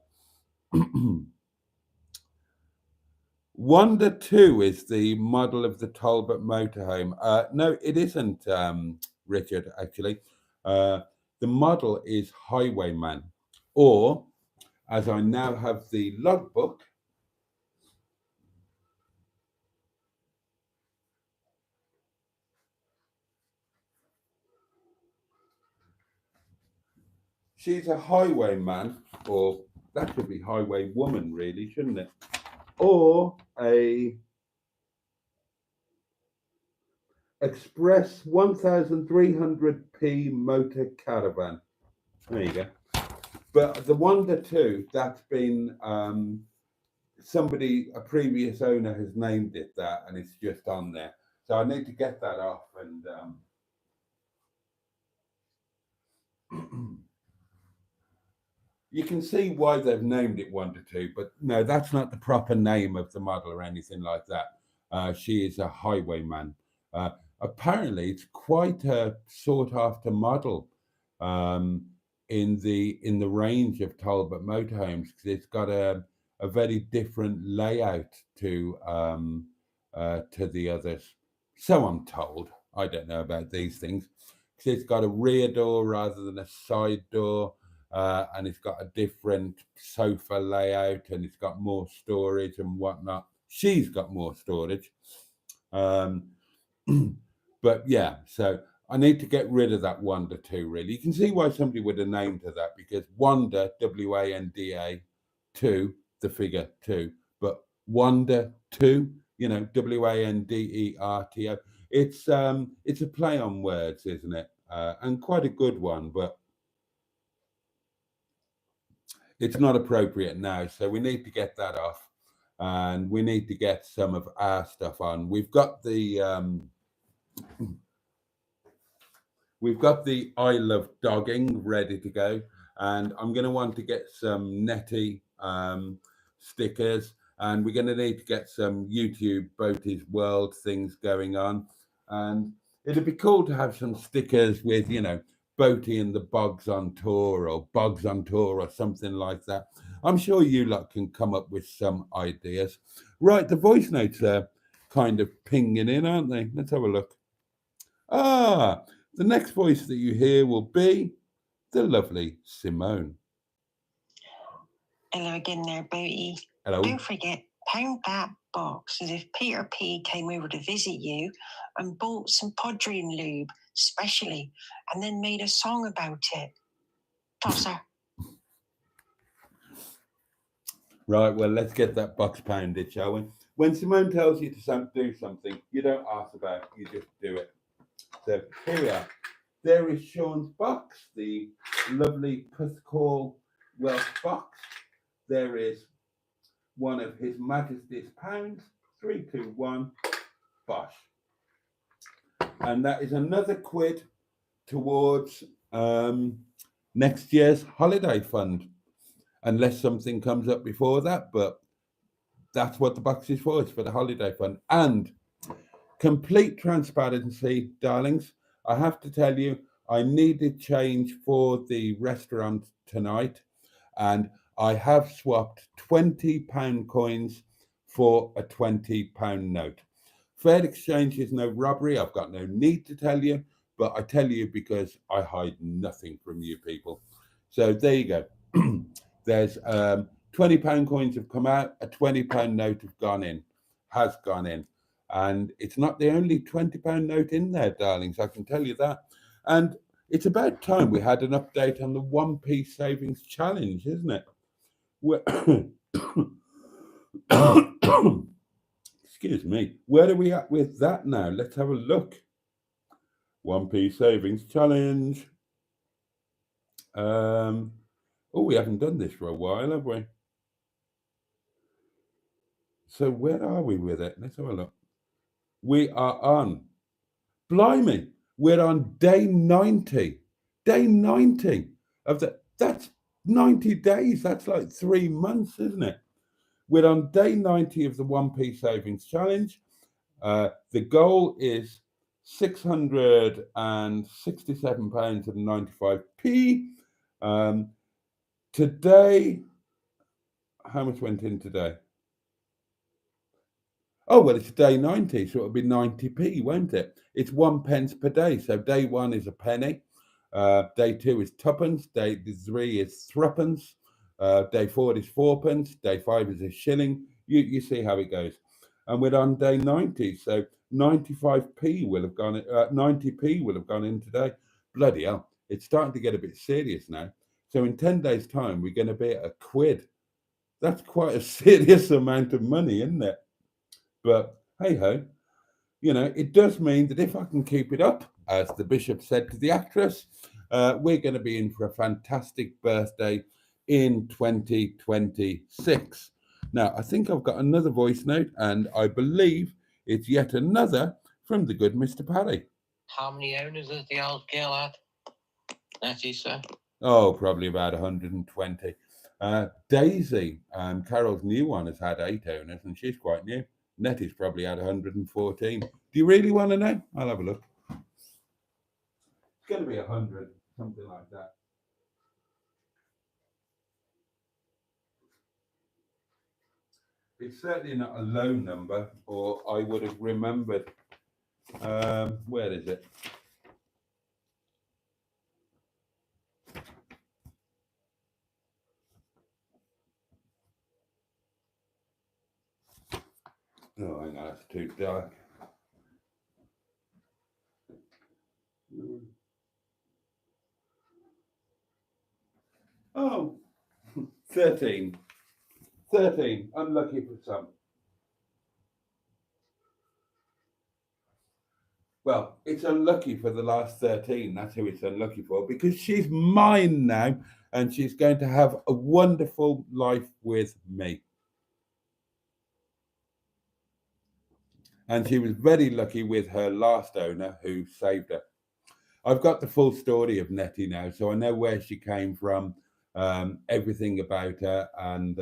Wonder 2 is the model of the Talbot motorhome. No, it isn't, Richard, actually. Uh, The model is Highwayman, or as I now have the logbook, she's a highwayman, or that should be highway woman, really, shouldn't it? Or a Express 1300p motor caravan. There you go. But the Wonder 2, that's been somebody, a previous owner has named it that, and it's just on there. So I need to get that off and you can see why they've named it Wonder 2, but no, that's not the proper name of the model or anything like that. She is a highwayman. Apparently, it's quite a sought after model in the range of Talbot motorhomes, because it's got a very different layout to the others. So I'm told. I don't know about these things, because it's got a rear door rather than a side door. And it's got a different sofa layout, and it's got more storage and whatnot. She's got more storage. But yeah, so I need to get rid of that Wonder 2, really. You can see why somebody would have named her that, because Wanda, Wanda, 2, the figure 2, but Wonder 2, Wanderto. It's a play on words, isn't it? And quite a good one, but it's not appropriate now, so we need to get that off, and we need to get some of our stuff on. We've got the I Love Dogging ready to go, and I'm going to want to get some Netty stickers, and we're going to need to get some YouTube Boaty's World things going on, and it'd be cool to have some stickers with, Boaty and the Bogs on Tour, or Bogs on Tour, or something like that. I'm sure you lot can come up with some ideas. Right, the voice notes are kind of pinging in, aren't they? Let's have a look. The next voice that you hear will be the lovely Simone. Hello again there, Boaty. Hello. Don't forget, pound that box as if Peter P came over to visit you and bought some podring lube, specially, and then made a song about it. Tosser. Right, well, let's get that box pounded, shall we? When Simone tells you to do something, you don't ask about it, you just do it. So here we are. There is Sean's box, the lovely Puthcall Welsh box. There is one of His Majesty's pounds. 3, 2, 1, bosh. And that is another quid towards next year's holiday fund, unless something comes up before that, but that's what the box is for. It's for the holiday fund. And complete transparency, darlings, I have to tell you, I needed change for the restaurant tonight, and I have swapped £20 coins for a £20 note. Fair exchange is no robbery. I've got no need to tell you, but I tell you because I hide nothing from you people. So there you go. There's £20 coins have come out, a £20 note has gone in. And it's not the only £20 note in there, darlings, I can tell you that. And it's about time we had an update on the 1p savings challenge, isn't it? Excuse me. Where are we at with that now? Let's have a look. 1p savings challenge. We haven't done this for a while, have we? So where are we with it? Let's have a look. We are on, blimey, we're on day 90. Day 90 of that's 90 days. That's like 3 months, isn't it? We're on day 90 of the 1p savings challenge. The goal is £667.95p. Today, how much went in today? Oh, well, it's day 90, so it'll be 90p, won't it? It's 1 pence per day. So day 1 is a penny. Day 2 is tuppence. Day 3 is threepence. Day 4 is fourpence. Day 5 is a shilling. You see how it goes. And we're on day 90, so 95p will have gone. 90p will have gone in today. Bloody hell! It's starting to get a bit serious now. So in 10 days' time, we're going to be at a quid. That's quite a serious amount of money, isn't it? But hey ho, you know, it does mean that if I can keep it up, as the bishop said to the actress, we're going to be in for a fantastic birthday in 2026. Now, I think I've got another voice note, and I believe it's yet another from the good Mr. Parry. How many owners has the old girl had? Nettie, sir? Oh, probably about 120. Daisy, Carol's new one, has had 8 owners, and she's quite new. Nettie's probably had 114. Do you really want to know? I'll have a look. It's going to be 100, something like that. It's certainly not a low number, or I would have remembered. Where is it? Oh, hang on, that's too dark. Oh, 13. 13. Unlucky for some. Well, it's unlucky for the last 13. That's who it's unlucky for, because she's mine now, and she's going to have a wonderful life with me. And she was very lucky with her last owner, who saved her. I've got the full story of Nettie now, so I know where she came from, everything about her, and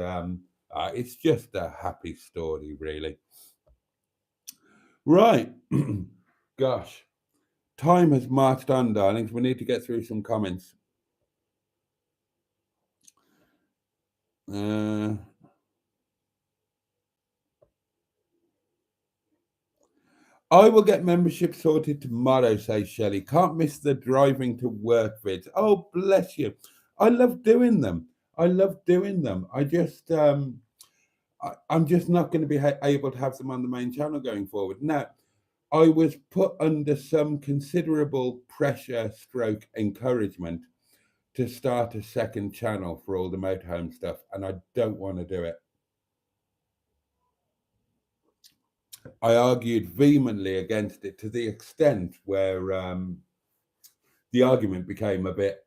it's just a happy story, really. Right. Gosh. Time has marched on, darlings. We need to get through some comments. I will get membership sorted tomorrow, says Shelley. Can't miss the driving to work vids. Oh, bless you. I love doing them. I just, I'm just not going to be able to have them on the main channel going forward. Now, I was put under some considerable pressure stroke encouragement to start a second channel for all the motorhome stuff, and I don't want to do it. I argued vehemently against it to the extent where the argument became a bit,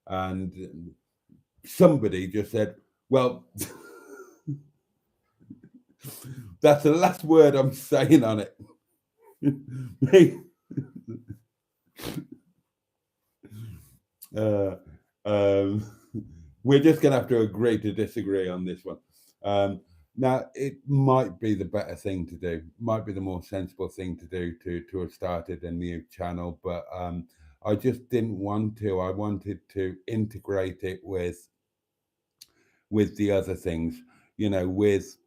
and somebody just said, well, that's the last word I'm saying on it. We're just going to have to agree to disagree on this one. Now, it might be the better thing to do, might be the more sensible thing to do to have started a new channel, but I just didn't want to. I wanted to integrate it with the other things, you know, with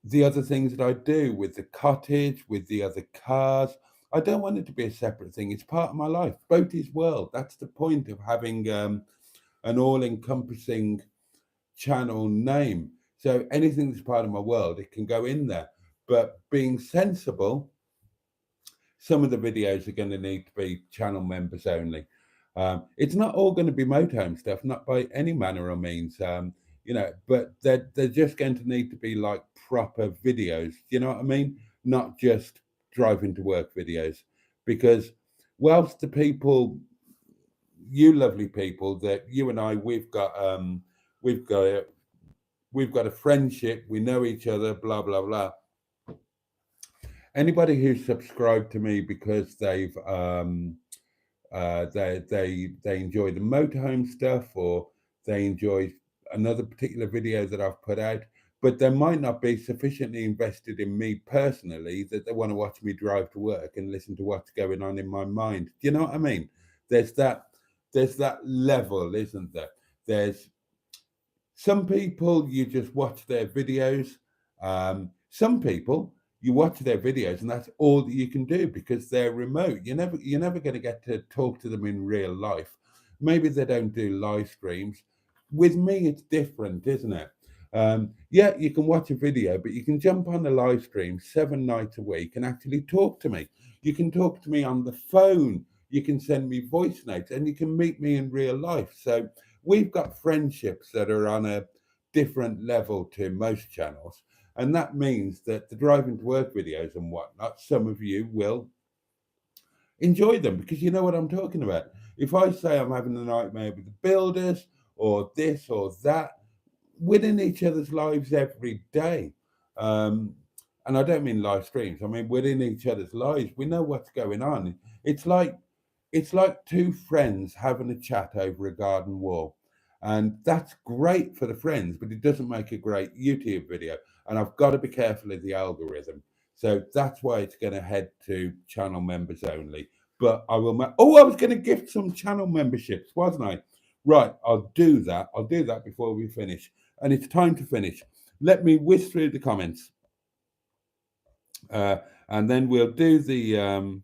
the other things that I do, with the cottage, with the other cars. I don't want it to be a separate thing. It's part of my life. Boaty's world. That's the point of having an all-encompassing channel name. So anything that's part of my world, it can go in there. But being sensible, some of the videos are going to need to be channel members only. It's not all going to be motorhome stuff, not by any manner or means. You know, but they're just going to need to be like proper videos. You know what I mean? Not just driving to work videos. Because whilst the people, you lovely people, that you and I, we've got a friendship, we know each other, blah blah blah. Anybody who's subscribed to me because they've they enjoy the motorhome stuff, or they enjoy another particular video that I've put out, but they might not be sufficiently invested in me personally that they want to watch me drive to work and listen to what's going on in my mind. Do you know what I mean? There's that level, isn't there? There's some people, you just watch their videos. Some people, you watch their videos, and that's all that you can do because they're remote. You're never going to get to talk to them in real life. Maybe they don't do live streams. With me, it's different, isn't it? Yeah, you can watch a video, but you can jump on a live stream 7 nights a week and actually talk to me. You can talk to me on the phone. You can send me voice notes, and you can meet me in real life. So we've got friendships that are on a different level to most channels. And that means that the driving to work videos and whatnot, some of you will enjoy them because you know what I'm talking about. If I say I'm having a nightmare with the builders or this or that, we're in each other's lives every day. And I don't mean live streams. I mean, we're in each other's lives. We know what's going on. It's like two friends having a chat over a garden wall. And that's great for the friends, but it doesn't make a great YouTube video. And I've got to be careful of the algorithm. So that's why it's going to head to channel members only. But I will. I was going to gift some channel memberships, wasn't I? Right, I'll do that. I'll do that before we finish. And it's time to finish. Let me whiz through the comments. And then we'll do the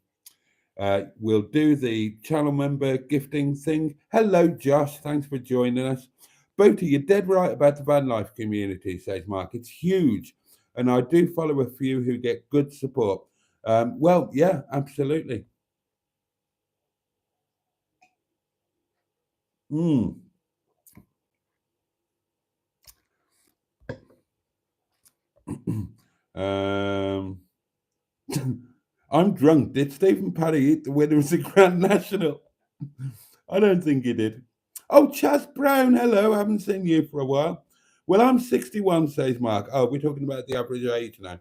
channel member gifting thing. Hello, Josh. Thanks for joining us. Boaty, you're dead right about the van life community, says Mark. It's huge. And I do follow a few who get good support. Well, yeah, absolutely. I'm drunk. Did Stephen Paddy eat the winner of the Grand National? I don't think he did. Oh, Chas Brown, hello. I haven't seen you for a while. Well, I'm 61, says Mark. Oh, we're talking about the average age now.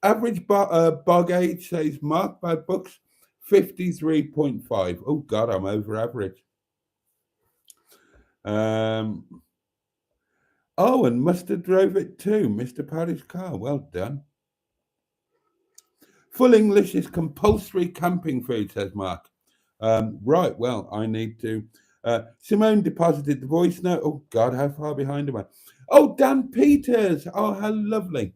Average bog age, says Mark, by books, 53.5. Oh, God, I'm over average. Oh, and Mustard drove it too, Mr. Paddy's car. Well done. Full English is compulsory camping food, says Mark. Right, well, I need to. Simone deposited the voice note. Oh, God, how far behind am I? Oh, Dan Peters. Oh, how lovely.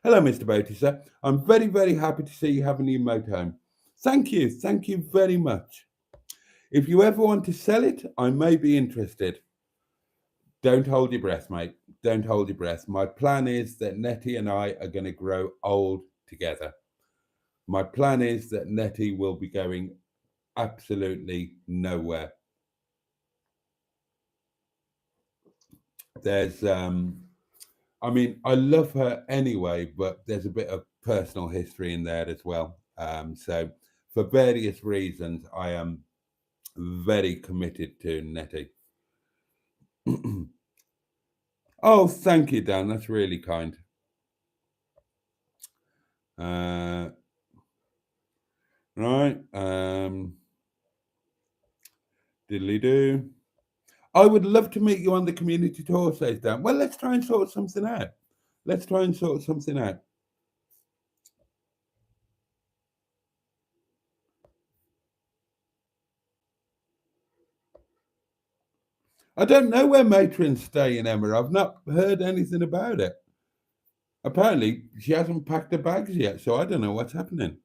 Hello, Mr. Boaty, sir. I'm very, very happy to see you have a new motorhome. Thank you. Thank you very much. If you ever want to sell it, I may be interested. Don't hold your breath, mate. Don't hold your breath. My plan is that Nettie and I are going to grow old together. My plan is that Nettie will be going absolutely nowhere. There's, I mean, I love her anyway, but there's a bit of personal history in there as well. So for various reasons, I am very committed to Nettie. Oh, thank you, Dan. That's really kind. Right. Diddly-do. I would love to meet you on the community tour, says Dan. Well, let's try and sort something out. Let's try and sort something out. I don't know where matrons stay in Emma. I've not heard anything about it. Apparently, she hasn't packed her bags yet, so I don't know what's happening.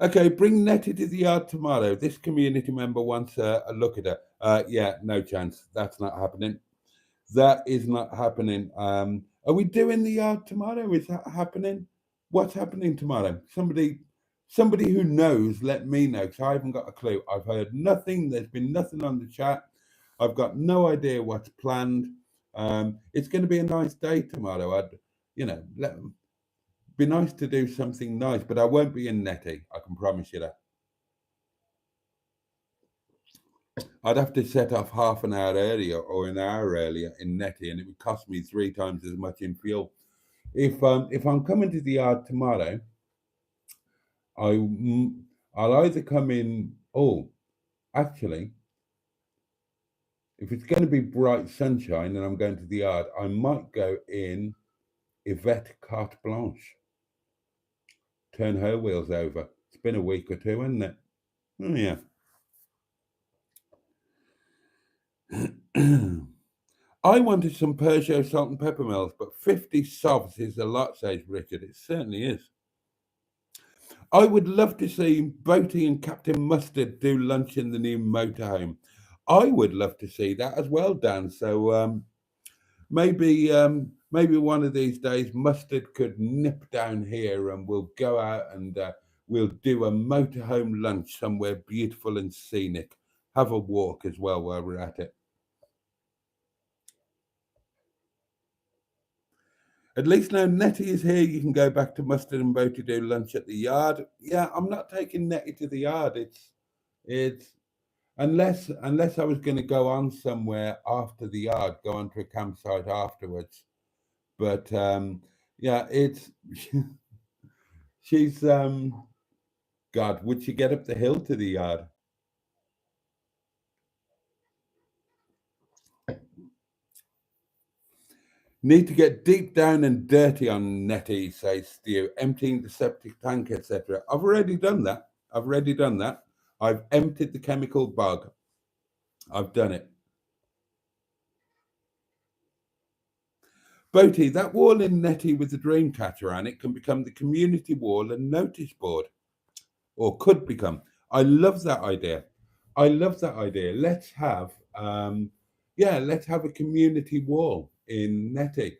Okay, bring Nettie to the yard tomorrow. This community member wants a look at her. Yeah, no chance. That's not happening. That is not happening. Are we doing the yard tomorrow? Is that happening? What's happening tomorrow? Somebody who knows, let me know, because I haven't got a clue. I've heard nothing. There's been nothing on the chat. I've got no idea what's planned. It's going to be a nice day tomorrow. Be nice to do something nice, but I won't be in Nettie. I can promise you that. I'd have to set off half an hour earlier or an hour earlier in Nettie, and it would cost me 3 times as much in fuel. If I'm coming to the yard tomorrow, I'll either come in. Oh, actually, if it's going to be bright sunshine and I'm going to the yard, I might go in Yvette Carte Blanche. Turn her wheels over. It's been a week or two, hasn't it? Oh, yeah. I wanted some Peugeot salt and pepper mills, but 50 sovs is a lot, says Richard. It certainly is. I would love to see Boaty and Captain Mustard do lunch in the new motorhome. I would love to see that as well, Dan. So maybe one of these days Mustard could nip down here and we'll go out and we'll do a motorhome lunch somewhere beautiful and scenic. Have a walk as well while we're at it. At least now Nettie is here, you can go back to Mustard and Boaty do lunch at the yard. Yeah, I'm not taking Nettie to the yard. It's unless I was going to go on somewhere after the yard, go onto a campsite afterwards. But yeah, it's she's God, would she get up the hill to the yard? Need to get deep down and dirty on Nettie, says Stu, emptying the septic tank, etc. I've already done that. I've emptied the chemical bog. I've done it. Boaty, that wall in Nettie with the dream catcher on it can become the community wall and notice board. Or could become. I love that idea. Let's have let's have a community wall in Nettie.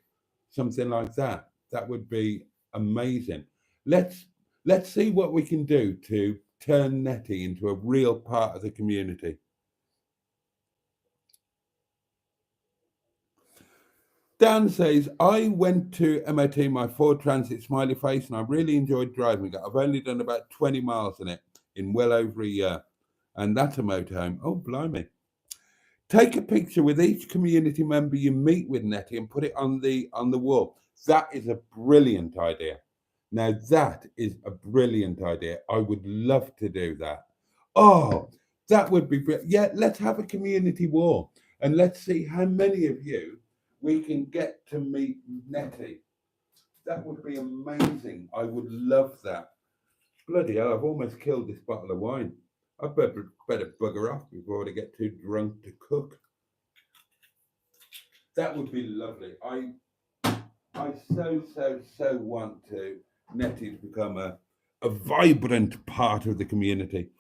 Something like that. That would be amazing. Let's see what we can do to turn Nettie into a real part of the community. Dan says, I went to MOT my Ford Transit smiley face and I really enjoyed driving it. I've only done about 20 miles in it in well over a year. And that's a motorhome. Oh, blimey. Take a picture with each community member you meet with Nettie and put it on the wall. That is a brilliant idea. Now that is a brilliant idea. I would love to do that. Oh, that would be brilliant. Yeah, let's have a community wall and let's see how many of you we can get to meet Nettie. That would be amazing. I would love that. Bloody hell, I've almost killed this bottle of wine. I better bugger off before I get too drunk to cook. That would be lovely. I so want to Nettie to become a vibrant part of the community.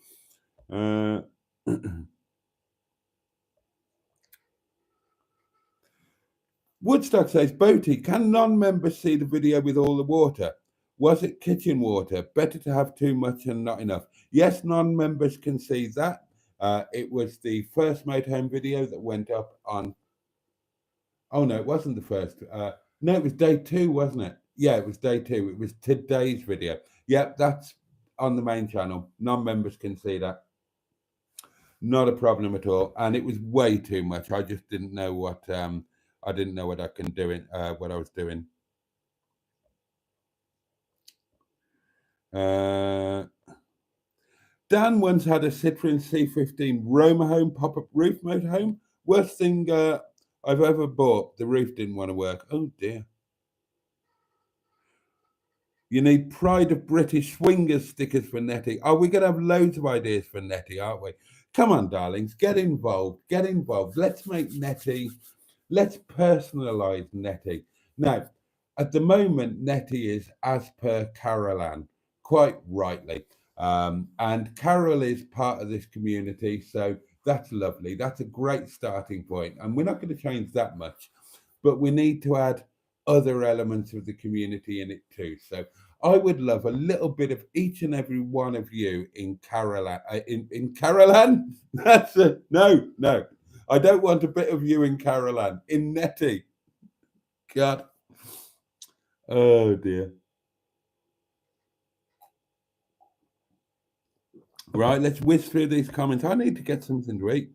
Woodstock says, Boaty, can non-members see the video with all the water? Was it kitchen water? Better to have too much and not enough. Yes, non-members can see that. It was the first motorhome video that went up on... Oh, no, it wasn't the first. No, it was day 2, wasn't it? Yeah, it was day 2. It was today's video. Yep, that's on the main channel. Non-members can see that. Not a problem at all. And it was way too much. I just didn't know what... I didn't know what I can do what I was doing. Dan once had a Citroen C15 Roma home pop-up roof motorhome. Worst thing I've ever bought. The roof didn't want to work. Oh dear. You need Pride of British Swingers stickers for Nettie. Oh, we're going to have loads of ideas for Nettie, aren't we? Come on, darlings, get involved. Let's make Nettie... Let's personalise Nettie. Now, at the moment, Nettie is as per Carol Ann, quite rightly. And Carol is part of this community, so that's lovely. That's a great starting point. And we're not going to change that much, but we need to add other elements of the community in it too. So I would love a little bit of each and every one of you in Carol Ann. In Carol Ann? That's it. No. I don't want a bit of you in Carol Ann. In Nettie. God. Oh, dear. Right, let's whiz through these comments. I need to get something to eat.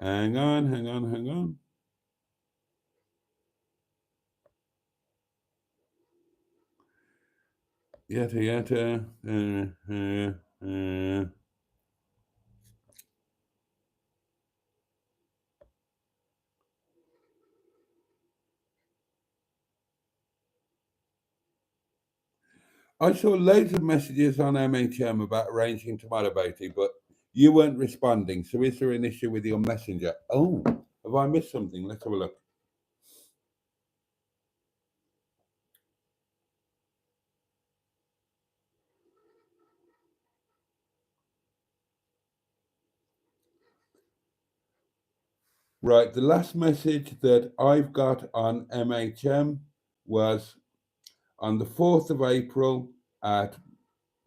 Hang on. Yata. I saw loads of messages on MHM about arranging tomorrow, Boaty, but you weren't responding. So is there an issue with your messenger? Oh, have I missed something? Let's have a look. Right, the last message that I've got on MHM was on the 4th of April at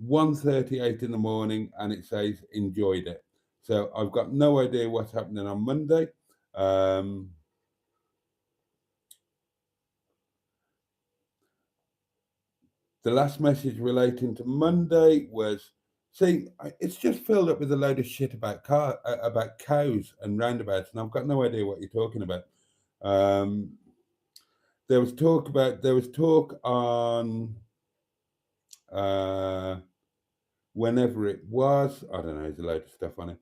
1:38 in the morning, and it says enjoyed it. So I've got no idea what's happening on Monday. The last message relating to Monday was, see, it's just filled up with a load of shit about cows and roundabouts, and I've got no idea what you're talking about. There was talk on whenever it was, I don't know, there's a load of stuff on it.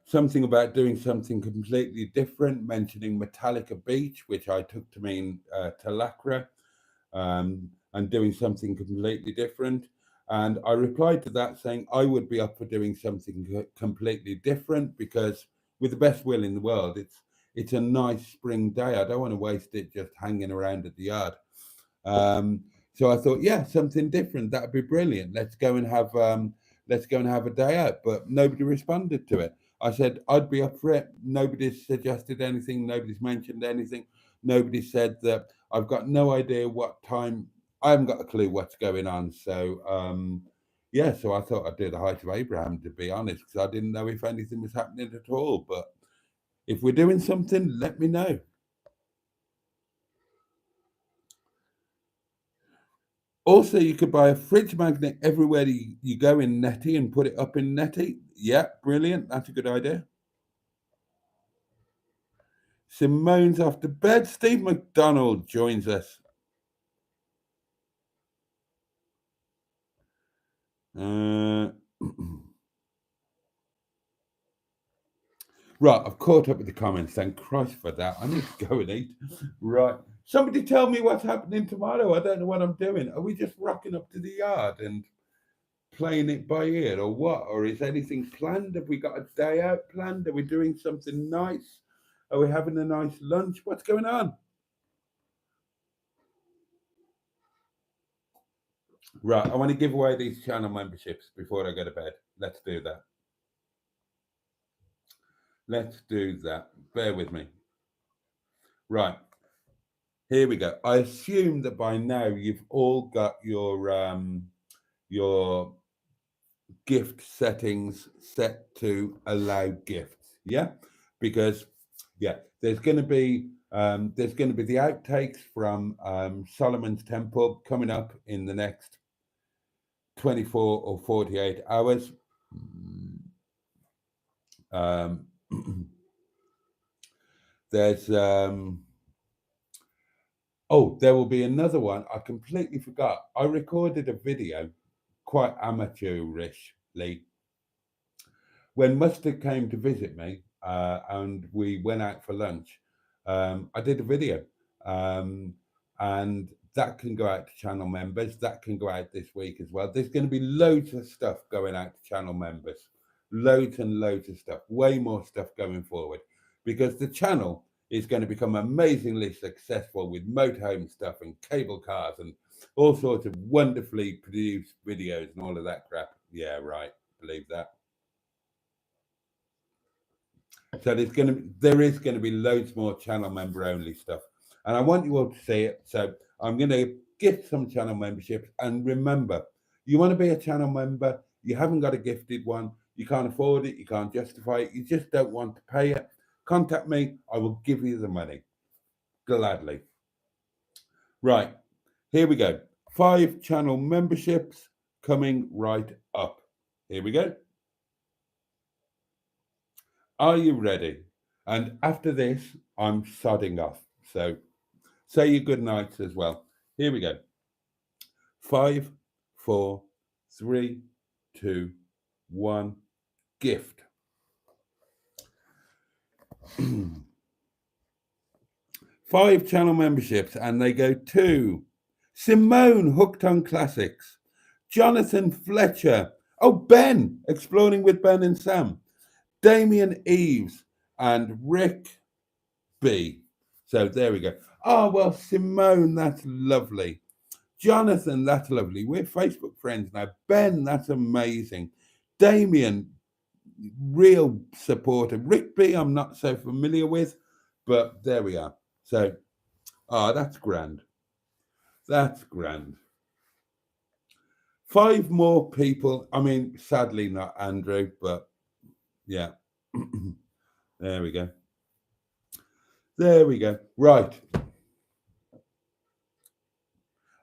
Something about doing something completely different, mentioning Metallica Beach, which I took to mean Talacra, and doing something completely different. And I replied to that saying I would be up for doing something completely different, because with the best will in the world, it's a nice spring day. I don't want to waste it just hanging around at the yard. So I thought, yeah, something different. That'd be brilliant. Let's go and have a day out. But nobody responded to it. I said I'd be up for it. Nobody's suggested anything. Nobody's mentioned anything. Nobody said that. I've got no idea what time. I haven't got a clue what's going on. So yeah, so I thought I'd do the height of Abraham, to be honest, because I didn't know if anything was happening at all. But if we're doing something, let me know. Also, you could buy a fridge magnet everywhere you go in Netty and put it up in Netty. Yeah, brilliant. That's a good idea. Simone's off to bed. Steve McDonald joins us. Right, I've caught up with the comments. Thank Christ for that. I need to go and eat. Right. Somebody tell me what's happening tomorrow. I don't know what I'm doing. Are we just rocking up to the yard and playing it by ear, or what? Or is anything planned? Have we got a day out planned? Are we doing something nice? Are we having a nice lunch? What's going on? Right, I want to give away these channel memberships before I go to bed. Let's do that. Let's do that. Bear with me. Right, here we go. I assume that by now you've all got your gift settings set to allow gifts. Yeah, because yeah, there's going to be the outtakes from Solomon's Temple coming up in the next 24 or 48 hours. There's oh, there will be another one. I completely forgot. I recorded a video, quite amateurishly, when Mustard came to visit me, and we went out for lunch. I did a video, and that can go out to channel members. That can go out this week as well. There's going to be loads of stuff going out to channel members, loads and loads of stuff, way more stuff going forward, because the channel is going to become amazingly successful with motorhome stuff and cable cars and all sorts of wonderfully produced videos and all of that crap. Yeah, right. Believe that. So there is going to be loads more channel member only stuff, and I want you all to see it. So I'm going to gift some channel memberships, and remember, you want to be a channel member, you haven't got a gifted one, you can't afford it, you can't justify it, you just don't want to pay it. Contact me, I will give you the money gladly. Right, here we go. 5 channel memberships coming right up. Here we go. Are you ready? And after this, I'm sodding off. So say your good nights as well. Here we go. 5, 4, 3, 2, 1. Gift. 5 channel memberships, and they go to Simone, Hooked on Classics, Jonathan Fletcher, oh, Ben, Exploring with Ben and Sam, Damien Eves, and Rick B. So there we go. Oh, well, Simone, that's lovely. Jonathan, that's lovely. We're Facebook friends now. Ben, that's amazing. Damien, real supporter. Rick B, I'm not so familiar with, but there we are. So, that's grand. That's grand. 5 more people. I mean, sadly not Andrew, but yeah. There we go. There we go. Right.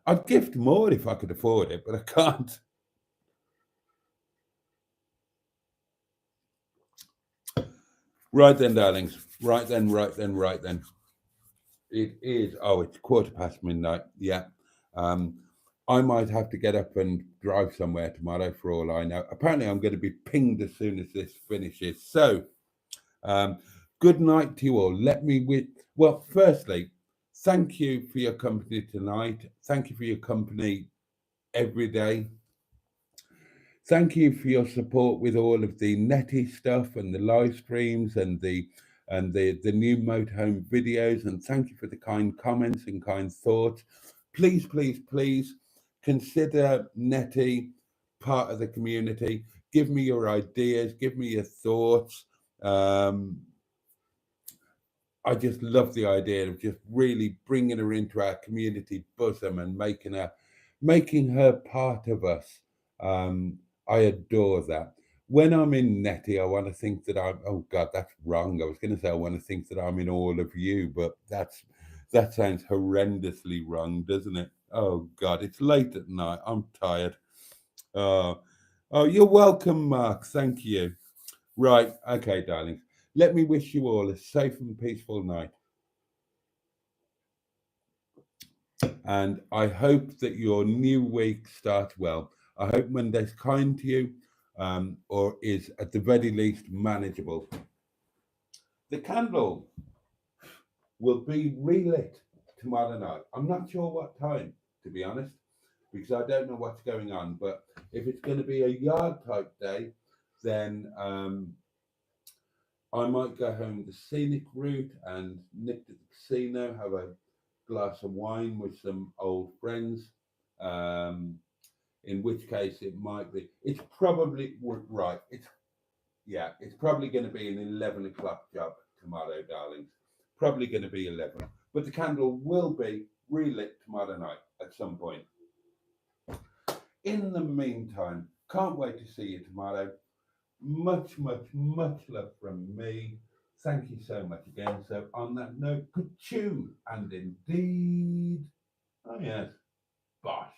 I'd gift more if I could afford it, but I can't. Right then, darlings. Right then. It is, it's midnight. Yeah. I might have to get up and drive somewhere tomorrow for all I know. Apparently, I'm going to be pinged as soon as this finishes. So, good night to you all. Well, firstly, thank you for your company tonight. Thank you for your company every day. Thank you for your support with all of the Netty stuff and the live streams and the new motorhome videos. And thank you for the kind comments and kind thoughts. Please consider Netty part of the community. Give me your ideas. Give me your thoughts. I just love the idea of just really bringing her into our community bosom and making her part of us. I adore that. When I'm in Netty, I want to think that oh God, that's wrong. I was going to say I want to think that I'm in all of you, but that sounds horrendously wrong, doesn't it? Oh God, it's late at night. I'm tired. Oh, you're welcome, Mark. Thank you. Right. Okay, darlings. Let me wish you all a safe and peaceful night. And I hope that your new week starts well. I hope Monday's kind to you, or is at the very least manageable. The candle will be relit tomorrow night. I'm not sure what time, to be honest, because I don't know what's going on. But if it's going to be a yard type day, then I might go home the scenic route and nip to the casino, have a glass of wine with some old friends. In which case it might be. It's probably right. It's probably going to be an 11 o'clock job tomorrow, darlings. Probably going to be 11. But the candle will be relit tomorrow night at some point. In the meantime, can't wait to see you tomorrow. Much love from me. Thank you so much again. So on that note, good chew and indeed, oh yes, bosh.